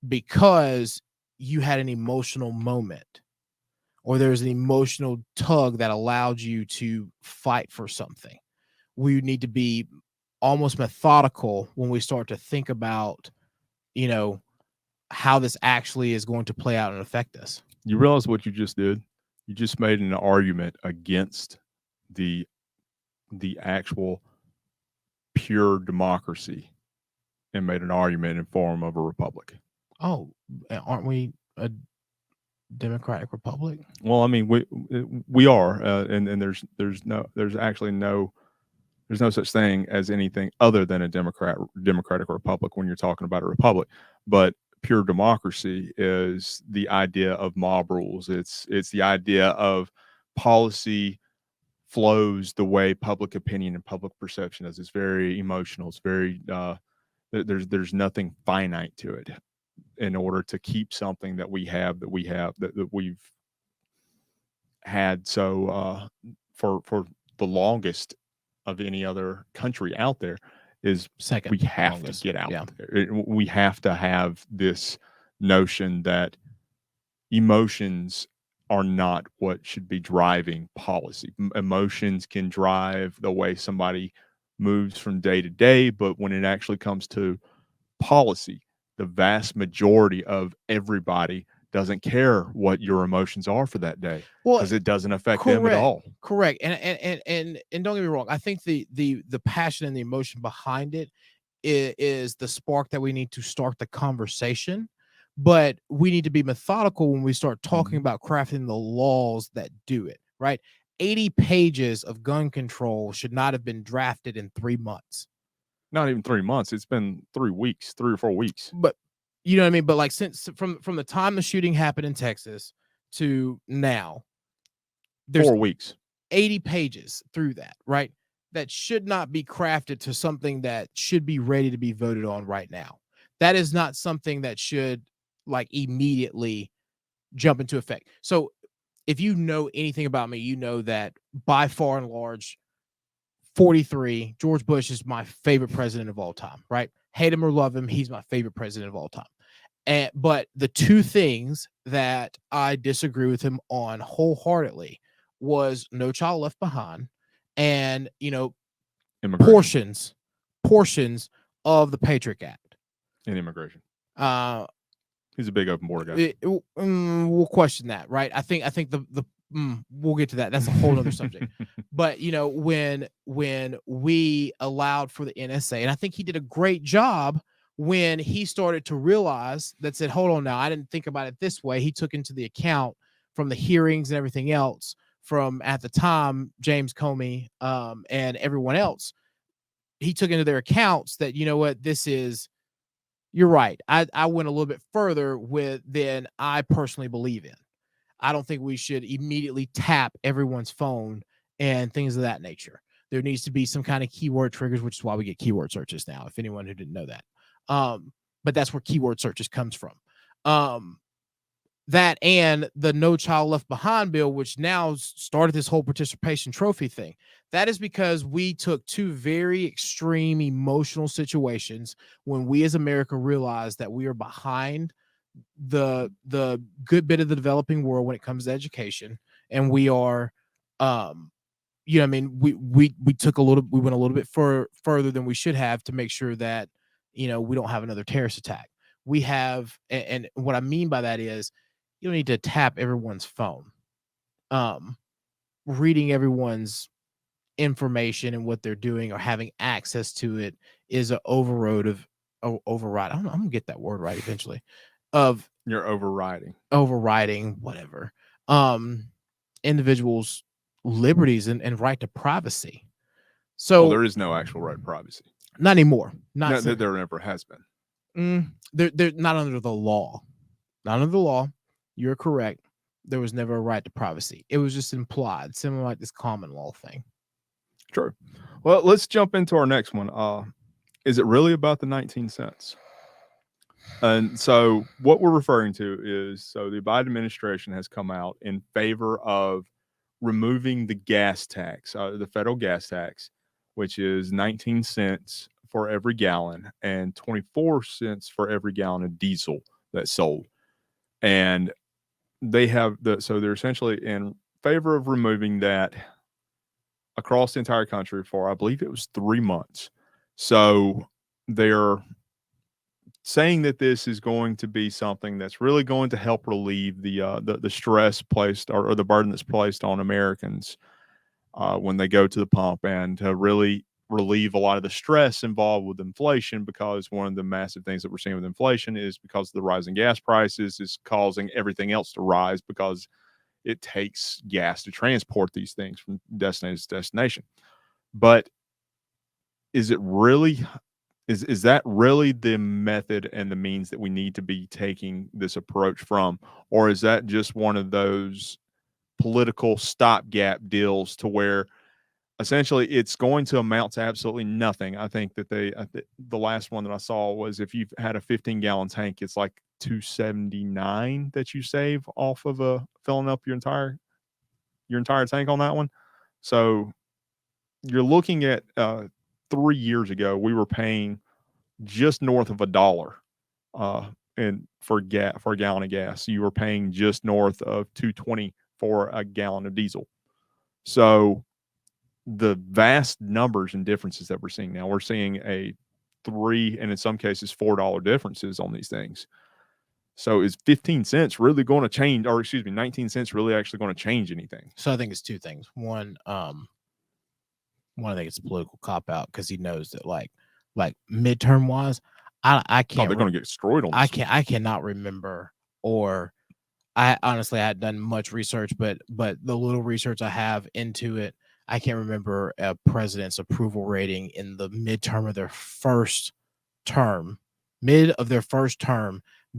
because you had an emotional moment, or there's an emotional tug that allowed you to fight for something. We need to be almost methodical when we start to think about, you know, how this actually is going to play out and affect us. You realize what you just did? You just made an argument against the actual pure democracy and made an argument in form of a republic. Oh, aren't we a democratic republic? Well, I mean, we are, and there's no such thing as anything other than a democratic republic when you're talking about a republic. But pure democracy is the idea of mob rules. It's the idea of policy flows the way public opinion and public perception is. It's very emotional. It's very there's nothing finite to it. In order to keep something that we've had for the longest of any other country out there, is Second, we have longest. to get out Yeah. there. We have to have this notion that emotions are not what should be driving policy. Emotions can drive the way somebody moves from day to day, but when it actually comes to policy, the vast majority of everybody doesn't care what your emotions are for that day, because it doesn't affect them at all. Correct. And don't get me wrong. I think the passion and the emotion behind it is the spark that we need to start the conversation. But we need to be methodical when we start talking about crafting the laws that do it, right? 80 pages of gun control should not have been drafted in 3 months. Not even 3 months. It's been 3 weeks, 3 or 4 weeks. But you know what I mean? But like, since from the time the shooting happened in Texas to now, there's 4 weeks. 80 pages through that, right? That should not be crafted to something that should be ready to be voted on right now. That is not something that should like immediately jump into effect. So if you know anything about me, you know that by far and large, 43, George Bush is my favorite president of all time, right? Hate him or love him, he's my favorite president of all time. But the two things that I disagree with him on wholeheartedly was No Child Left Behind and, portions of the Patriot Act and immigration. Uh, He's a big open border guy. We'll question that, right? I think we'll get to that. That's a whole other subject. But when we allowed for the NSA, and I think he did a great job when he started to realize that, said, hold on now, I didn't think about it this way. He took into the account from the hearings and everything else from, at the time, James Comey and everyone else. He took into their accounts that, you're right. I went a little bit further than I personally believe in. I don't think we should immediately tap everyone's phone and things of that nature. There needs to be some kind of keyword triggers, which is why we get keyword searches now, if anyone who didn't know that. But that's where keyword searches comes from. That and the No Child Left Behind bill, which now started this whole participation trophy thing. That is because we took two very extreme emotional situations when we as America realized that we are behind the good bit of the developing world when it comes to education, and we are we went a little bit further than we should have to make sure that we don't have another terrorist attack. We have, and what I mean by that is, you don't need to tap everyone's phone. Reading everyone's information and what they're doing or having access to it is an override. I'm gonna get that word right eventually. Of You're overriding, whatever. Individuals' liberties and right to privacy. So there is no actual right to privacy. Not anymore. There never has been. They're not under the law. Not under the law. You're correct. There was never a right to privacy. It was just implied, similar like this common law thing. True. Well, let's jump into our next one. Is it really about the 19 cents? And so what we're referring to is, so the Biden administration has come out in favor of removing the gas tax, the federal gas tax, which is 19 cents for every gallon and 24 cents for every gallon of diesel that's sold. And so they're essentially in favor of removing that across the entire country for, I believe it was 3 months. So they're saying that this is going to be something that's really going to help relieve the stress placed, or the burden that's placed on Americans when they go to the pump, and to really relieve a lot of the stress involved with inflation, because one of the massive things that we're seeing with inflation is because of the rising gas prices is causing everything else to rise, because it takes gas to transport these things from destination to destination. But is it really, is that really the method and the means that we need to be taking this approach from? Or is that just one of those political stopgap deals to where essentially it's going to amount to absolutely nothing? I think that the last one that I saw was, if you've had a 15-gallon tank, it's like 279 that you save off of filling up your entire tank on that one. So you're looking at 3 years ago, we were paying just north of $1 uh, and for a gallon of gas. You were paying just north of 220 for a gallon of diesel. So the vast numbers and differences that we're seeing now, we're seeing a $3 and in some cases $4 differences on these things. So is 15 cents really going to change, or excuse me, 19 cents really actually going to change anything? So I think it's two things. One, I think it's a political cop out, because he knows that like midterm wise, I can't. They're going to get destroyed on this. I cannot remember, or I honestly hadn't done much research, but the little research I have into it, I can't remember a president's approval rating in the midterm of their first term,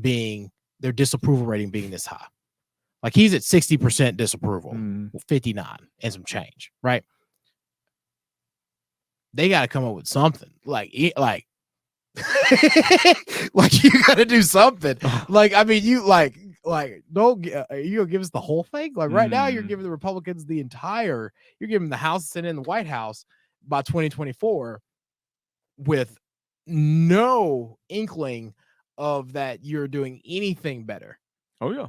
being their disapproval rating being this high. Like he's at 60% disapproval, 59 and some change, right? They got to come up with something like like you got to do something. Like, I mean, you don't you gonna give us the whole thing? Like right now, you're giving the Republicans you're giving the House, Senate, and the White House by 2024 with no inkling of that you're doing anything better. Oh yeah.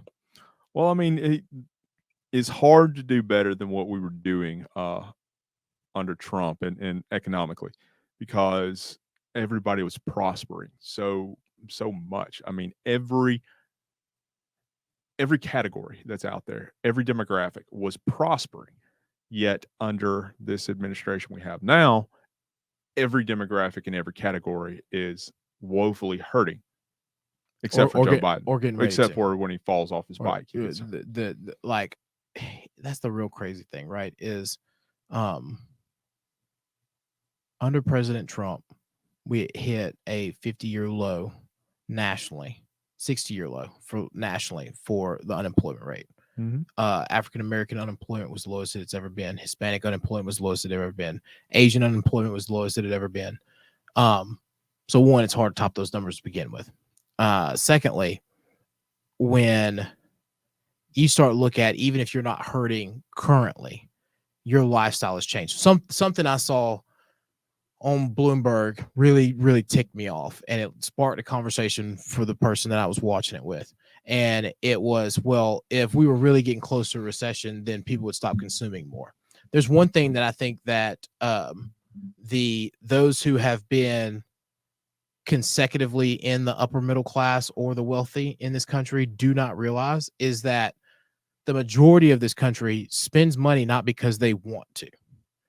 Well, I mean, it's hard to do better than what we were doing under Trump and economically, because everybody was prospering so much. I mean, every category that's out there, every demographic was prospering. Yet under this administration we have now, every demographic in every category is woefully hurting, except for Joe Biden, or getting ready except for when he falls off his bike. The like, that's the real crazy thing, right? Is under President Trump, we hit a 50-year low nationally, 60-year low nationally for the unemployment rate. African American unemployment was the lowest it's ever been. Hispanic unemployment was the lowest it ever been. Asian unemployment was the lowest it had ever been. So one, it's hard to top those numbers to begin with. Secondly, when you start look at, even if you're not hurting currently, your lifestyle has changed. Something I saw on Bloomberg really ticked me off, and it sparked a conversation for the person that I was watching it with. And it was, well, if we were really getting close to a recession, then people would stop consuming more. There's one thing that I think that those who have been consecutively in the upper middle class or the wealthy in this country do not realize, is that the majority of this country spends money not because they want to,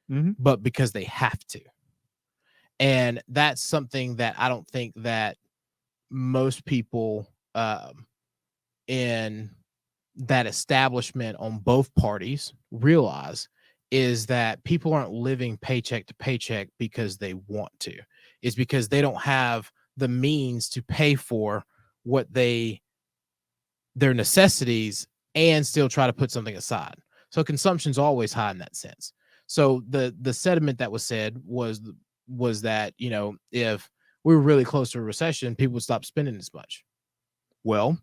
but because they have to. And that's something that I don't think that most people in that establishment on both parties realize, is that people aren't living paycheck to paycheck because they want to. It's because they don't have the means to pay for what their necessities and still try to put something aside. So consumption's always high in that sense. So the sentiment that was said was that, if we were really close to a recession, people would stop spending as much. Well,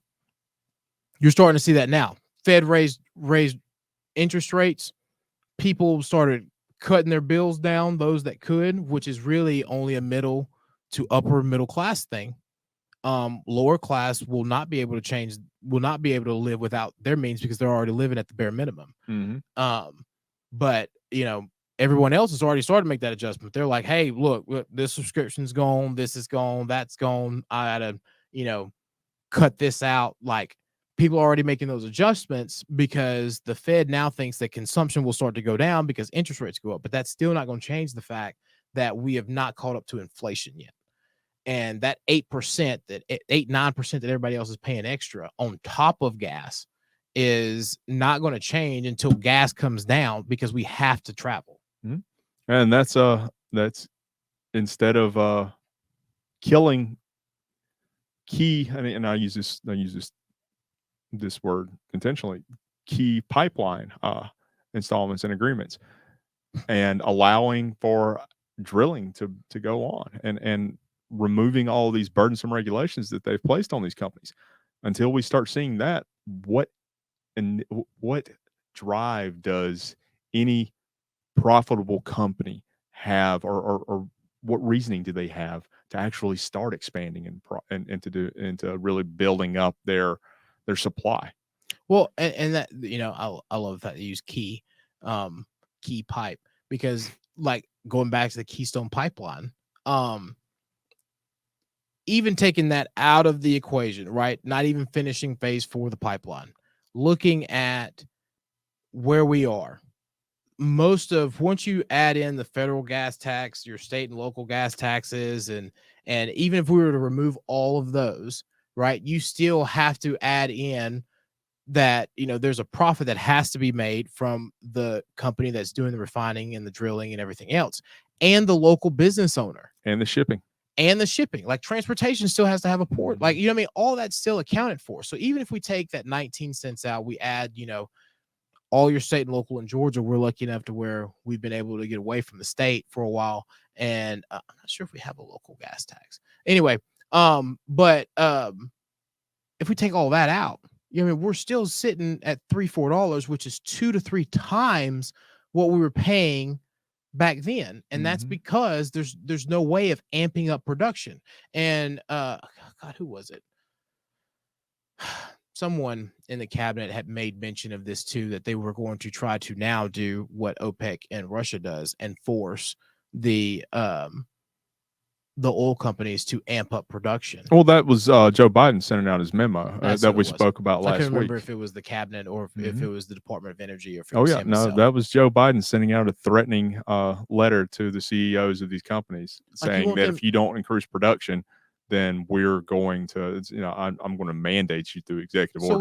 you're starting to see that now. Fed raised interest rates. People started cutting their bills down, those that could, which is really only a middle to upper middle class thing. Lower class will not be able to change, will not be able to live without their means because they're already living at the bare minimum. But everyone else has already started to make that adjustment. They're like, hey, look, this subscription's gone, this is gone, that's gone. I gotta, cut this out. Like, people are already making those adjustments because the Fed now thinks that consumption will start to go down because interest rates go up. But that's still not going to change the fact that we have not caught up to inflation yet. And that 8%, that 8-9% that everybody else is paying extra on top of gas is not going to change until gas comes down because we have to travel. And that's instead of killing key, I mean, and I use this word intentionally, key pipeline installments and agreements, and allowing for drilling to go on, and removing all these burdensome regulations that they've placed on these companies. Until we start seeing that, what drive does any profitable company have, or what reasoning do they have to actually start expanding and to really building up their supply? Well, and that, I love that they use key pipe, because, like, going back to the Keystone Pipeline, even taking that out of the equation, right? Not even finishing phase 4 of the pipeline, looking at where we are, once you add in the federal gas tax, your state and local gas taxes, and even if we were to remove all of those, right, you still have to add in that, there's a profit that has to be made from the company that's doing the refining and the drilling and everything else, and the local business owner, and the shipping. Like, transportation still has to have a port. Like, all that's still accounted for. So even if we take that 19 cents out, we add, all your state and local in Georgia, we're lucky enough to where we've been able to get away from the state for a while. And I'm not sure if we have a local gas tax. Anyway, but if we take all that out, we're still sitting at $3-4, which is 2 to 3 times what we were paying back then. And that's because there's no way of amping up production. And God, who was it? Someone in the cabinet had made mention of this too, that they were going to try to now do what OPEC and Russia does and force the oil companies to amp up production. Well, that was Joe Biden sending out his memo that we spoke about last week. I can't remember if it was the cabinet or if it was the Department of Energy, or if it was him himself. That was Joe Biden sending out a threatening letter to the CEOs of these companies, saying that if you don't increase production, then we're going to, I'm going to mandate you through executive order. So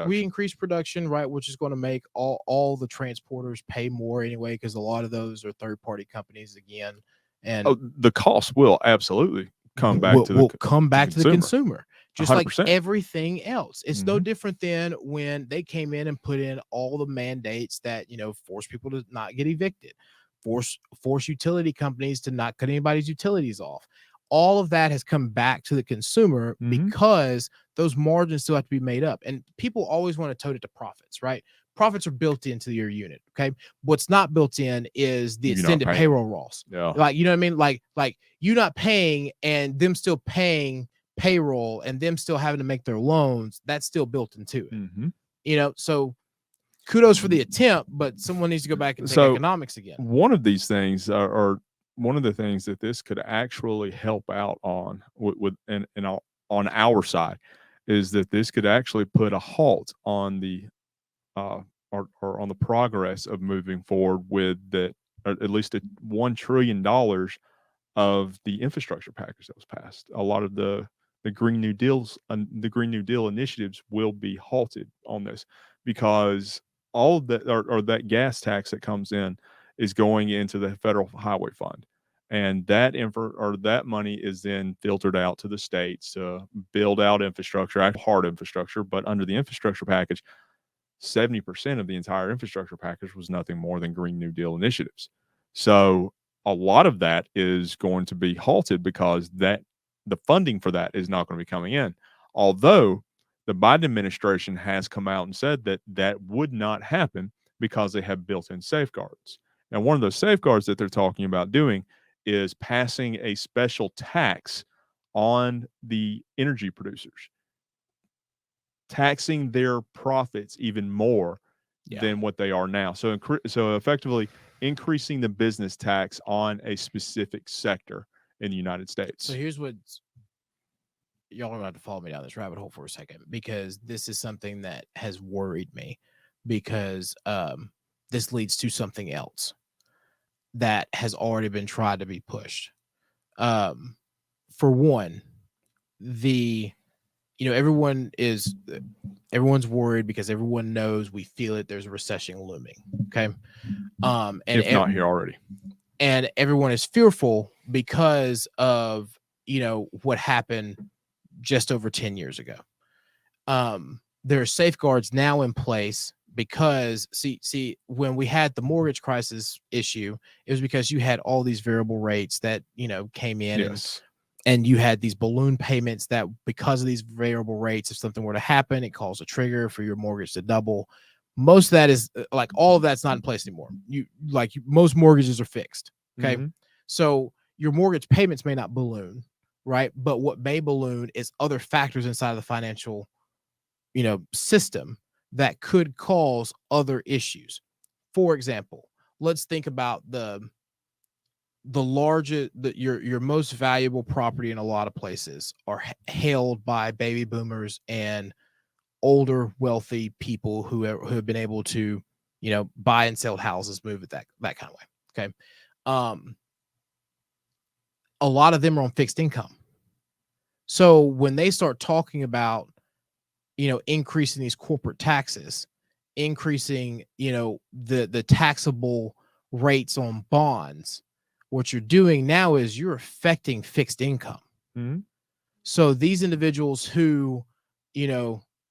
we increase production, right, which is going to make all the transporters pay more anyway, because a lot of those are third-party companies again. And the cost will absolutely come back to the consumer, just 100%. like everything else. It's no different than when they came in and put in all the mandates that, force people to not get evicted, force utility companies to not cut anybody's utilities off. All of that has come back to the consumer because those margins still have to be made up. And people always want to tote it to profits, right? Profits are built into your unit. Okay. What's not built in is the extended payroll rolls. Yeah. Like, you know what I mean? Like you not paying and them still paying payroll and them still having to make their loans. That's still built into it. So kudos for the attempt, but someone needs to go back and take economics again. One of these things are one of the things that this could actually help out on on our side is that this could actually put a halt on the or on the progress of moving forward with at least $1 trillion of the infrastructure package that was passed. A lot of the Green New Deals, the Green New Deal initiatives will be halted on this, because all of that, or that gas tax that comes in, is going into the federal highway fund, and that money is then filtered out to the states to build out infrastructure, hard infrastructure. But under the infrastructure package, 70% of the entire infrastructure package was nothing more than Green New Deal initiatives. So a lot of that is going to be halted because that the funding for that is not going to be coming in. Although the Biden administration has come out and said that that would not happen because they have built-in safeguards. Now, one of those safeguards that they're talking about doing is passing a special tax on the energy producers, taxing their profits even more than what they are now. So, so effectively increasing the business tax on a specific sector in the United States. So here's what y'all are going to have to follow me down this rabbit hole for a second, because this is something that has worried me, because this leads to something else that has already been tried to be pushed. For one, everyone's worried because everyone knows, we feel it, there's a recession looming. Okay. And if not here already. And everyone is fearful because of, what happened just over 10 years ago. There are safeguards now in place because see, when we had the mortgage crisis issue, it was because you had all these variable rates that, came in. Yes. And you had these balloon payments that, because of these variable rates, if something were to happen, it calls a trigger for your mortgage to double. Most of that is all of that's not in place anymore. Most mortgages are fixed. Okay. Mm-hmm. So your mortgage payments may not balloon, right? But what may balloon is other factors inside of the financial, system that could cause other issues. For example, let's think about your most valuable property in a lot of places are held by baby boomers and older wealthy people who have been able to, buy and sell houses, move it that kind of way. Okay. A lot of them are on fixed income. So when they start talking about, increasing these corporate taxes, increasing, the taxable rates on bonds, what you're doing now is you're affecting fixed income. Mm-hmm. So these individuals who,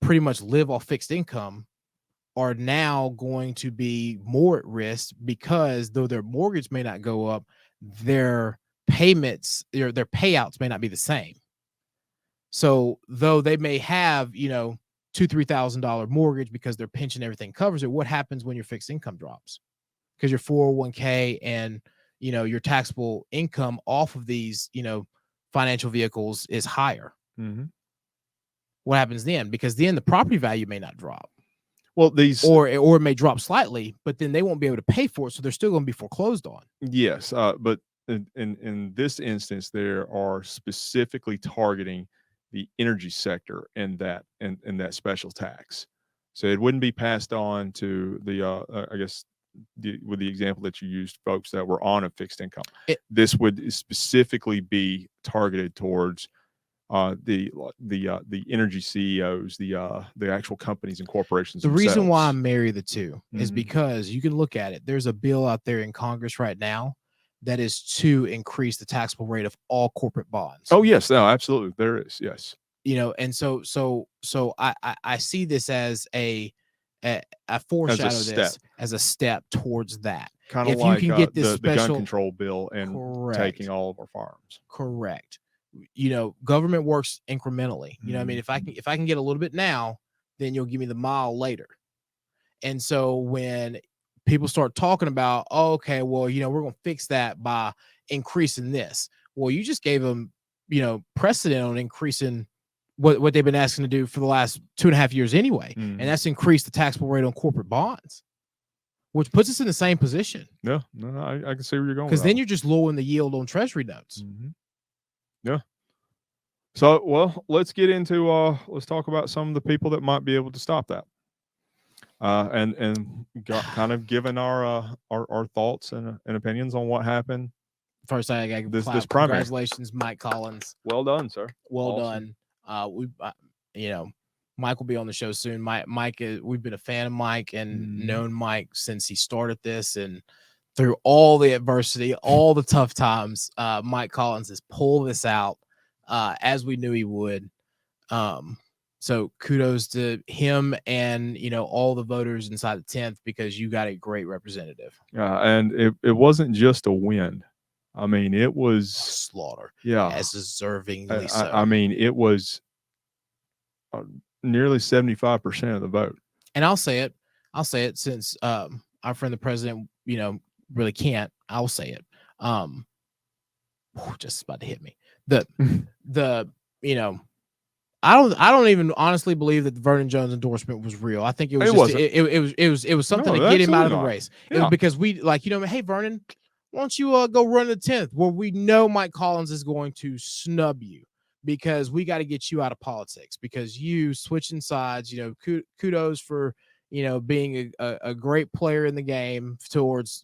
pretty much live off fixed income are now going to be more at risk, because though their mortgage may not go up, their payments, their payouts may not be the same. So though they may have, $2,000-$3,000 mortgage because their pension, everything covers it, what happens when your fixed income drops? Because your 401k and, your taxable income off of these, financial vehicles is higher. Mm-hmm. What happens then? Because then the property value may not drop. Well, or it may drop slightly, but then they won't be able to pay for it, so they're still going to be foreclosed on. Yes, but in this instance, they are specifically targeting the energy sector in that special tax. So it wouldn't be passed on to the I guess with the example that you used, folks that were on a fixed income. This would specifically be targeted towards the energy CEOs, the actual companies and corporations. The reason why I marry the two is because you can look at it. There's a bill out there in Congress right now that is to increase the taxable rate of all corporate bonds. Oh yes, no, absolutely, there is. Yes, and so I see this as a foreshadow this as a step towards that. Kind of like you can get this the gun control bill and taking all of our farms. Correct. Government works incrementally. I mean, if I can get a little bit now, then you'll give me the mile later. And so when people start talking about, oh, okay, well, we're going to fix that by increasing this. Well, you just gave them, precedent on increasing what they've been asking to do for the last 2.5 years anyway. And that's increase the taxable rate on corporate bonds, which puts us in the same position. No, I can see where you're going. Because then you're just lowering the yield on treasury notes. Yeah. So, well, let's get into let's talk about some of the people that might be able to stop that. And kind of given our thoughts and opinions on what happened. First, I got this primary. Congratulations, Mike Collins. Well done, sir. Well done. Mike will be on the show soon. Mike, we've been a fan of Mike and known Mike since he started this, and through all the adversity, all the tough times, Mike Collins has pulled this out as we knew he would. So kudos to him and, all the voters inside the 10th, because you got a great representative. And it wasn't just a win. I mean, it was slaughter. yeah. As deservingly so. I mean, it was nearly 75% of the vote. And I'll say it since our friend the president, really can't. I'll say it. Just about to hit me. I don't even honestly believe that the Vernon Jones endorsement was real. I think it was it was something to get him out of the race. It was because we hey Vernon, why don't you go run the 10th? Well, we know Mike Collins is going to snub you because we got to get you out of politics because you switching sides. Kudos for being a great player in the game towards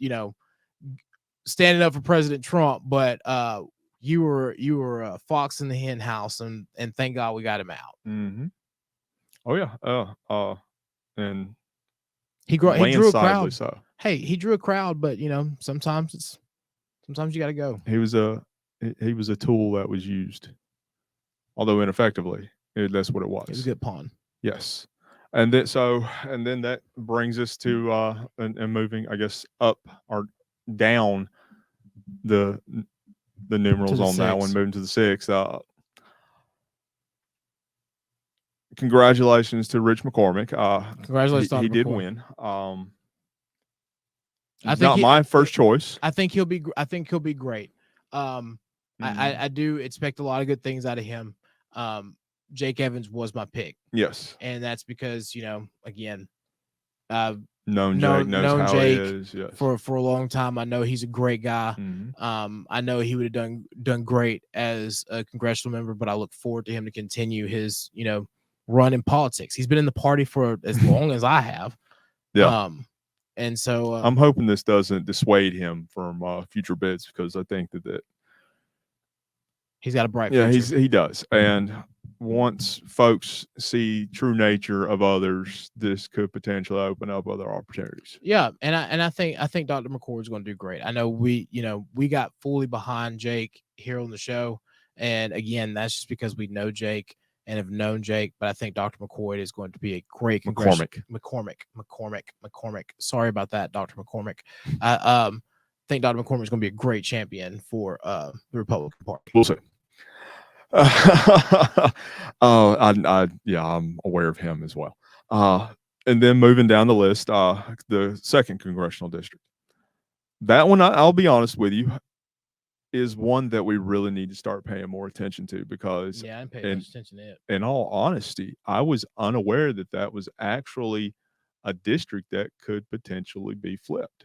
standing up for President Trump, but you were a fox in the hen house, and thank God we got him out. Mm-hmm. Oh yeah, and he drew a crowd. So. Hey, he drew a crowd, but sometimes you got to go. He was a tool that was used, although ineffectively. That's what it was. It was a good pawn. Yes, and then that brings us to and moving, I guess, up or down the numerals on that one, moving to the 6th. Congratulations to Rich McCormick. Congratulations, he did win. I think not my first choice. I think he'll be great. I do expect a lot of good things out of him. Jake Evans was my pick. Yes, and that's because again, known Jake he is, yes. for a long time. I know he's a great guy. Mm-hmm. I know he would have done great as a congressional member, but I look forward to him to continue his run in politics. He's been in the party for as long as I have. Yeah. And so I'm hoping this doesn't dissuade him from future bids because I think that he's got a bright future. He does. And once folks see true nature of others, this could potentially open up other opportunities. Yeah, and I think Dr. McCord is going to do great. I know we got fully behind Jake here on the show, and again, that's just because we know Jake and have known Jake. But I think Dr. McCoy is going to be a great McCormick. Sorry about that, Dr. McCormick. I think Dr. McCormick is going to be a great champion for the Republican Party. We'll see. I'm aware of him as well. And then moving down the list, the 2nd congressional district. That one, I'll be honest with you, is one that we really need to start paying more attention to because, I didn't pay much attention to it. In all honesty, I was unaware that was actually a district that could potentially be flipped.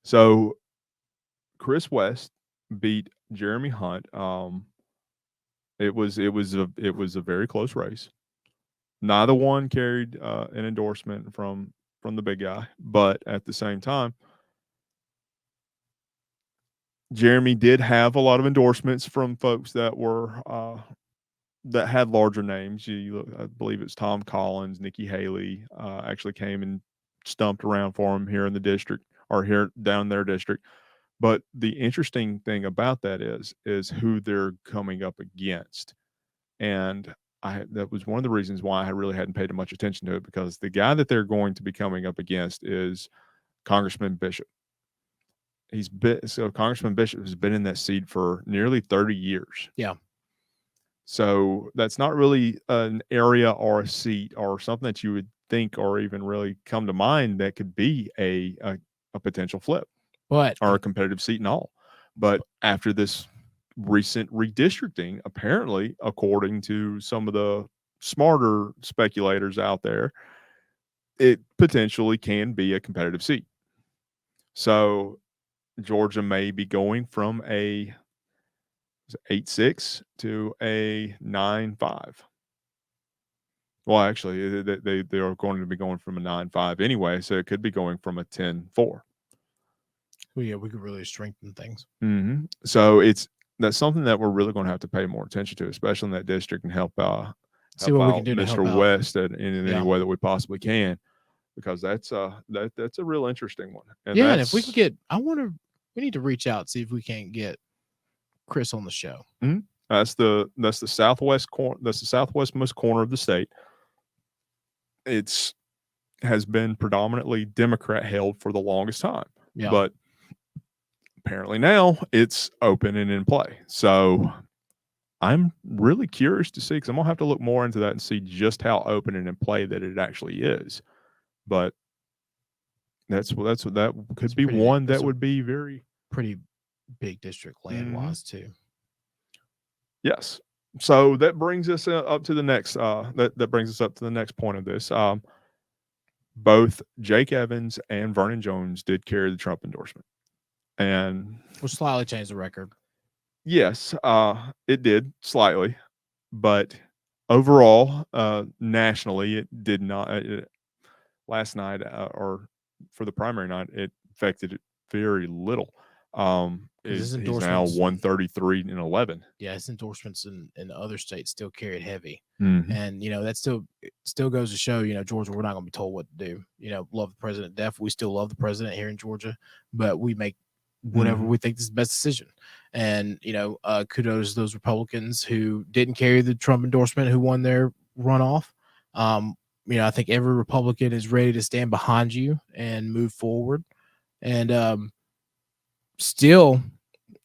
So, Chris West beat Jeremy Hunt. It was a very close race. Neither one carried an endorsement from the big guy, but at the same time, Jeremy did have a lot of endorsements from folks that were that had larger names. I believe it's Tom Collins, Nikki Haley actually came and stumped around for him here in the district or here down their district. But the interesting thing about that is who they're coming up against, and that was one of the reasons why I really hadn't paid much attention to it because the guy that they're going to be coming up against is Congressman Bishop. Congressman Bishop has been in that seat for nearly 30 years. Yeah. So that's not really an area or a seat or something that you would think or even really come to mind that could be a potential flip, or a competitive seat and all. But after this recent redistricting, apparently, according to some of the smarter speculators out there, it potentially can be a competitive seat. So Georgia may be going from a 8-6 to a 9-5. Well, actually, they are going to be going from a 9-5 anyway, so it could be going from a 10-4. Well, yeah, we could really strengthen things. Mm-hmm. So that's something that we're really going to have to pay more attention to, especially in that district, and help see what we can do to Mr. help West in any way that we possibly can, because that's a real interesting one. And if we can get, we need to reach out, see if we can't get Chris on the show. Mm-hmm. That's the southwest corner. That's the southwestmost corner of the state. Has been predominantly Democrat held for the longest time. Yeah. But apparently now it's open and in play. So I'm really curious to see, because I'm gonna have to look more into that and see just how open and in play that it actually is. But that could It's be pretty. one It's that a would be very pretty big district land wise too. yes. So that brings us up to the next. That brings us up to the next point of this. Both Jake Evans and Vernon Jones did carry the Trump endorsement, and Which slightly changed the record. yes, it did slightly, but overall, nationally, it did not. Last night, or for the primary night, it affected it very little. His He's now endorsements, 133 and 11. yeah, his endorsements in other states still carried heavy. Mhm. And that still goes to show, Georgia, we're not going to be told what to do. Love the president deaf. We still love the president here in Georgia, but we make whatever we think is the best decision. And kudos to those Republicans who didn't carry the Trump endorsement, who won their runoff. I think every Republican is ready to stand behind you and move forward. And still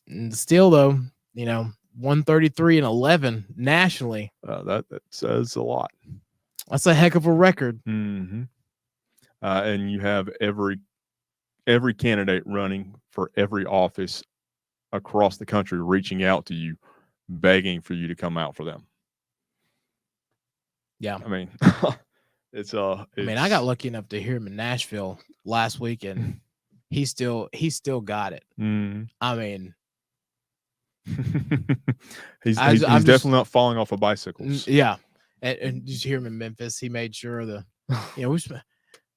though, 133 and 11 nationally. That says a lot. That's a heck of a record. Mm-hmm. And you have every candidate running for every office across the country reaching out to you, begging for you to come out for them. Yeah, I mean, I got lucky enough to hear him in Nashville last week, and he still got it. I mean, he's definitely not falling off of bicycles. Yeah, and did you hear him in Memphis? He made sure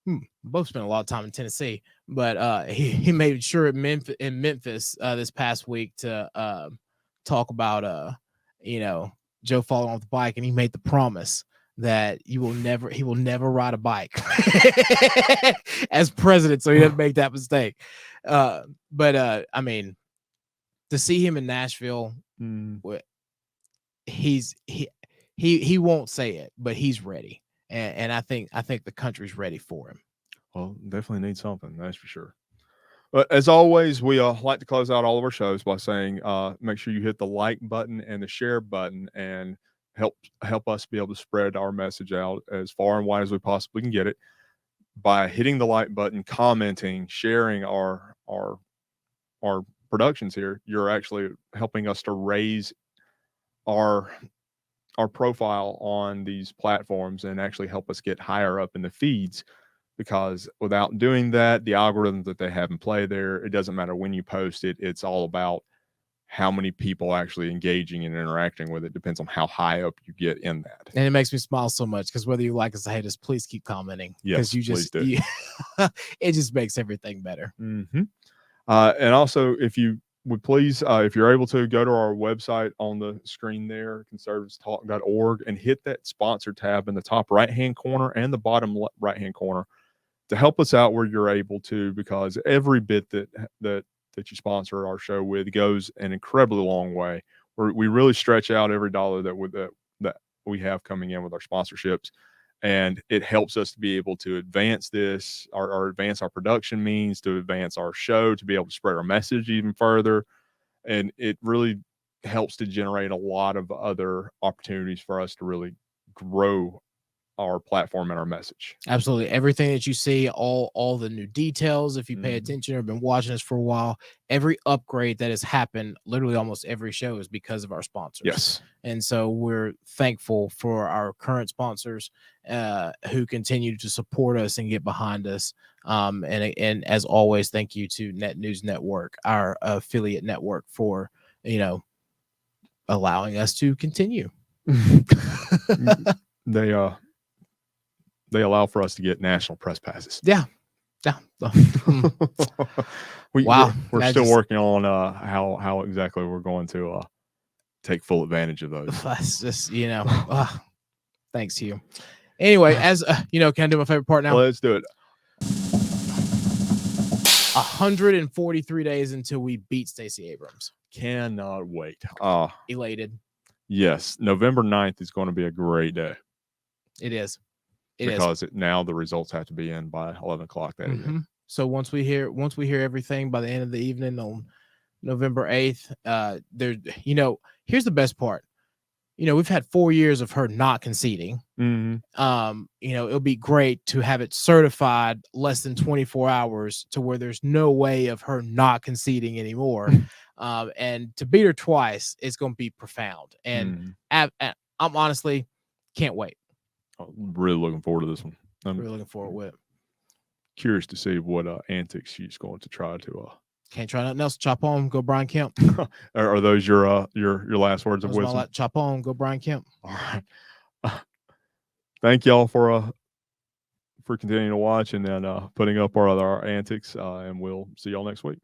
we both spent a lot of time in Tennessee, but he made sure in Memphis this past week to talk about Joe falling off the bike, and he made the promise that he will never ride a bike as president, so he doesn't make that mistake. But I mean, to see him in Nashville, he won't say it, but he's ready, and I think the country's ready for him. Well, definitely need something, that's for sure. But as always, we like to close out all of our shows by saying, make sure you hit the like button and the share button, and help us be able to spread our message out as far and wide as we possibly can get it by hitting the like button, commenting, sharing our productions here. You're actually helping us to raise our profile on these platforms and actually help us get higher up in the feeds, because without doing that, the algorithms that they have in play there, it doesn't matter when you post it. It's all about how many people actually engaging and interacting with it. Depends on how high up you get in that. And it makes me smile so much, because whether you like us or hate us, please keep commenting. Yes, you just it just makes everything better. Mm-hmm. And also, if you would please, if you're able to, go to our website on the screen there, conservativestalk.org, and hit that sponsor tab in the top right-hand corner and the bottom right-hand corner to help us out where you're able to, because every bit that you sponsor our show with goes an incredibly long way. We really stretch out every dollar that we have coming in with our sponsorships, and it helps us to be able to advance this, or advance our production means, to advance our show, to be able to spread our message even further. And it really helps to generate a lot of other opportunities for us to really grow our platform and our message. Absolutely. Everything that you see, all the new details, if you pay attention or been watching us for a while, every upgrade that has happened, literally almost every show, is because of our sponsors. Yes. And so we're thankful for our current sponsors who continue to support us and get behind us. And as always, thank you to Net News Network, our affiliate network, for allowing us to continue. They allow for us to get national press passes. Yeah. Wow. We're still working on how exactly we're going to take full advantage of those. That's just, thanks to you. Anyway, as can I do my favorite part now? Let's do it. 143 days until we beat Stacey Abrams. Cannot wait. Elated. Yes. November 9th is going to be a great day. It is. Because now the results have to be in by 11 o'clock that evening. So once we hear everything by the end of the evening, November 8th. There, here's the best part. We've had 4 years of her not conceding. Mhm. It'll be great to have it certified less than 24 hours to where there's no way of her not conceding anymore. And to beat her twice is going to be profound. And I'm honestly can't wait. I'm really looking forward to this one. I'm Really looking forward with it. curious to see what antics she's going to try to. Can't try nothing else. Chop on, go Brian Kemp. Are those your last words of wisdom? Chop on, go Brian Kemp. All right. Thank y'all for continuing to watch and then putting up our other antics, and we'll see y'all next week.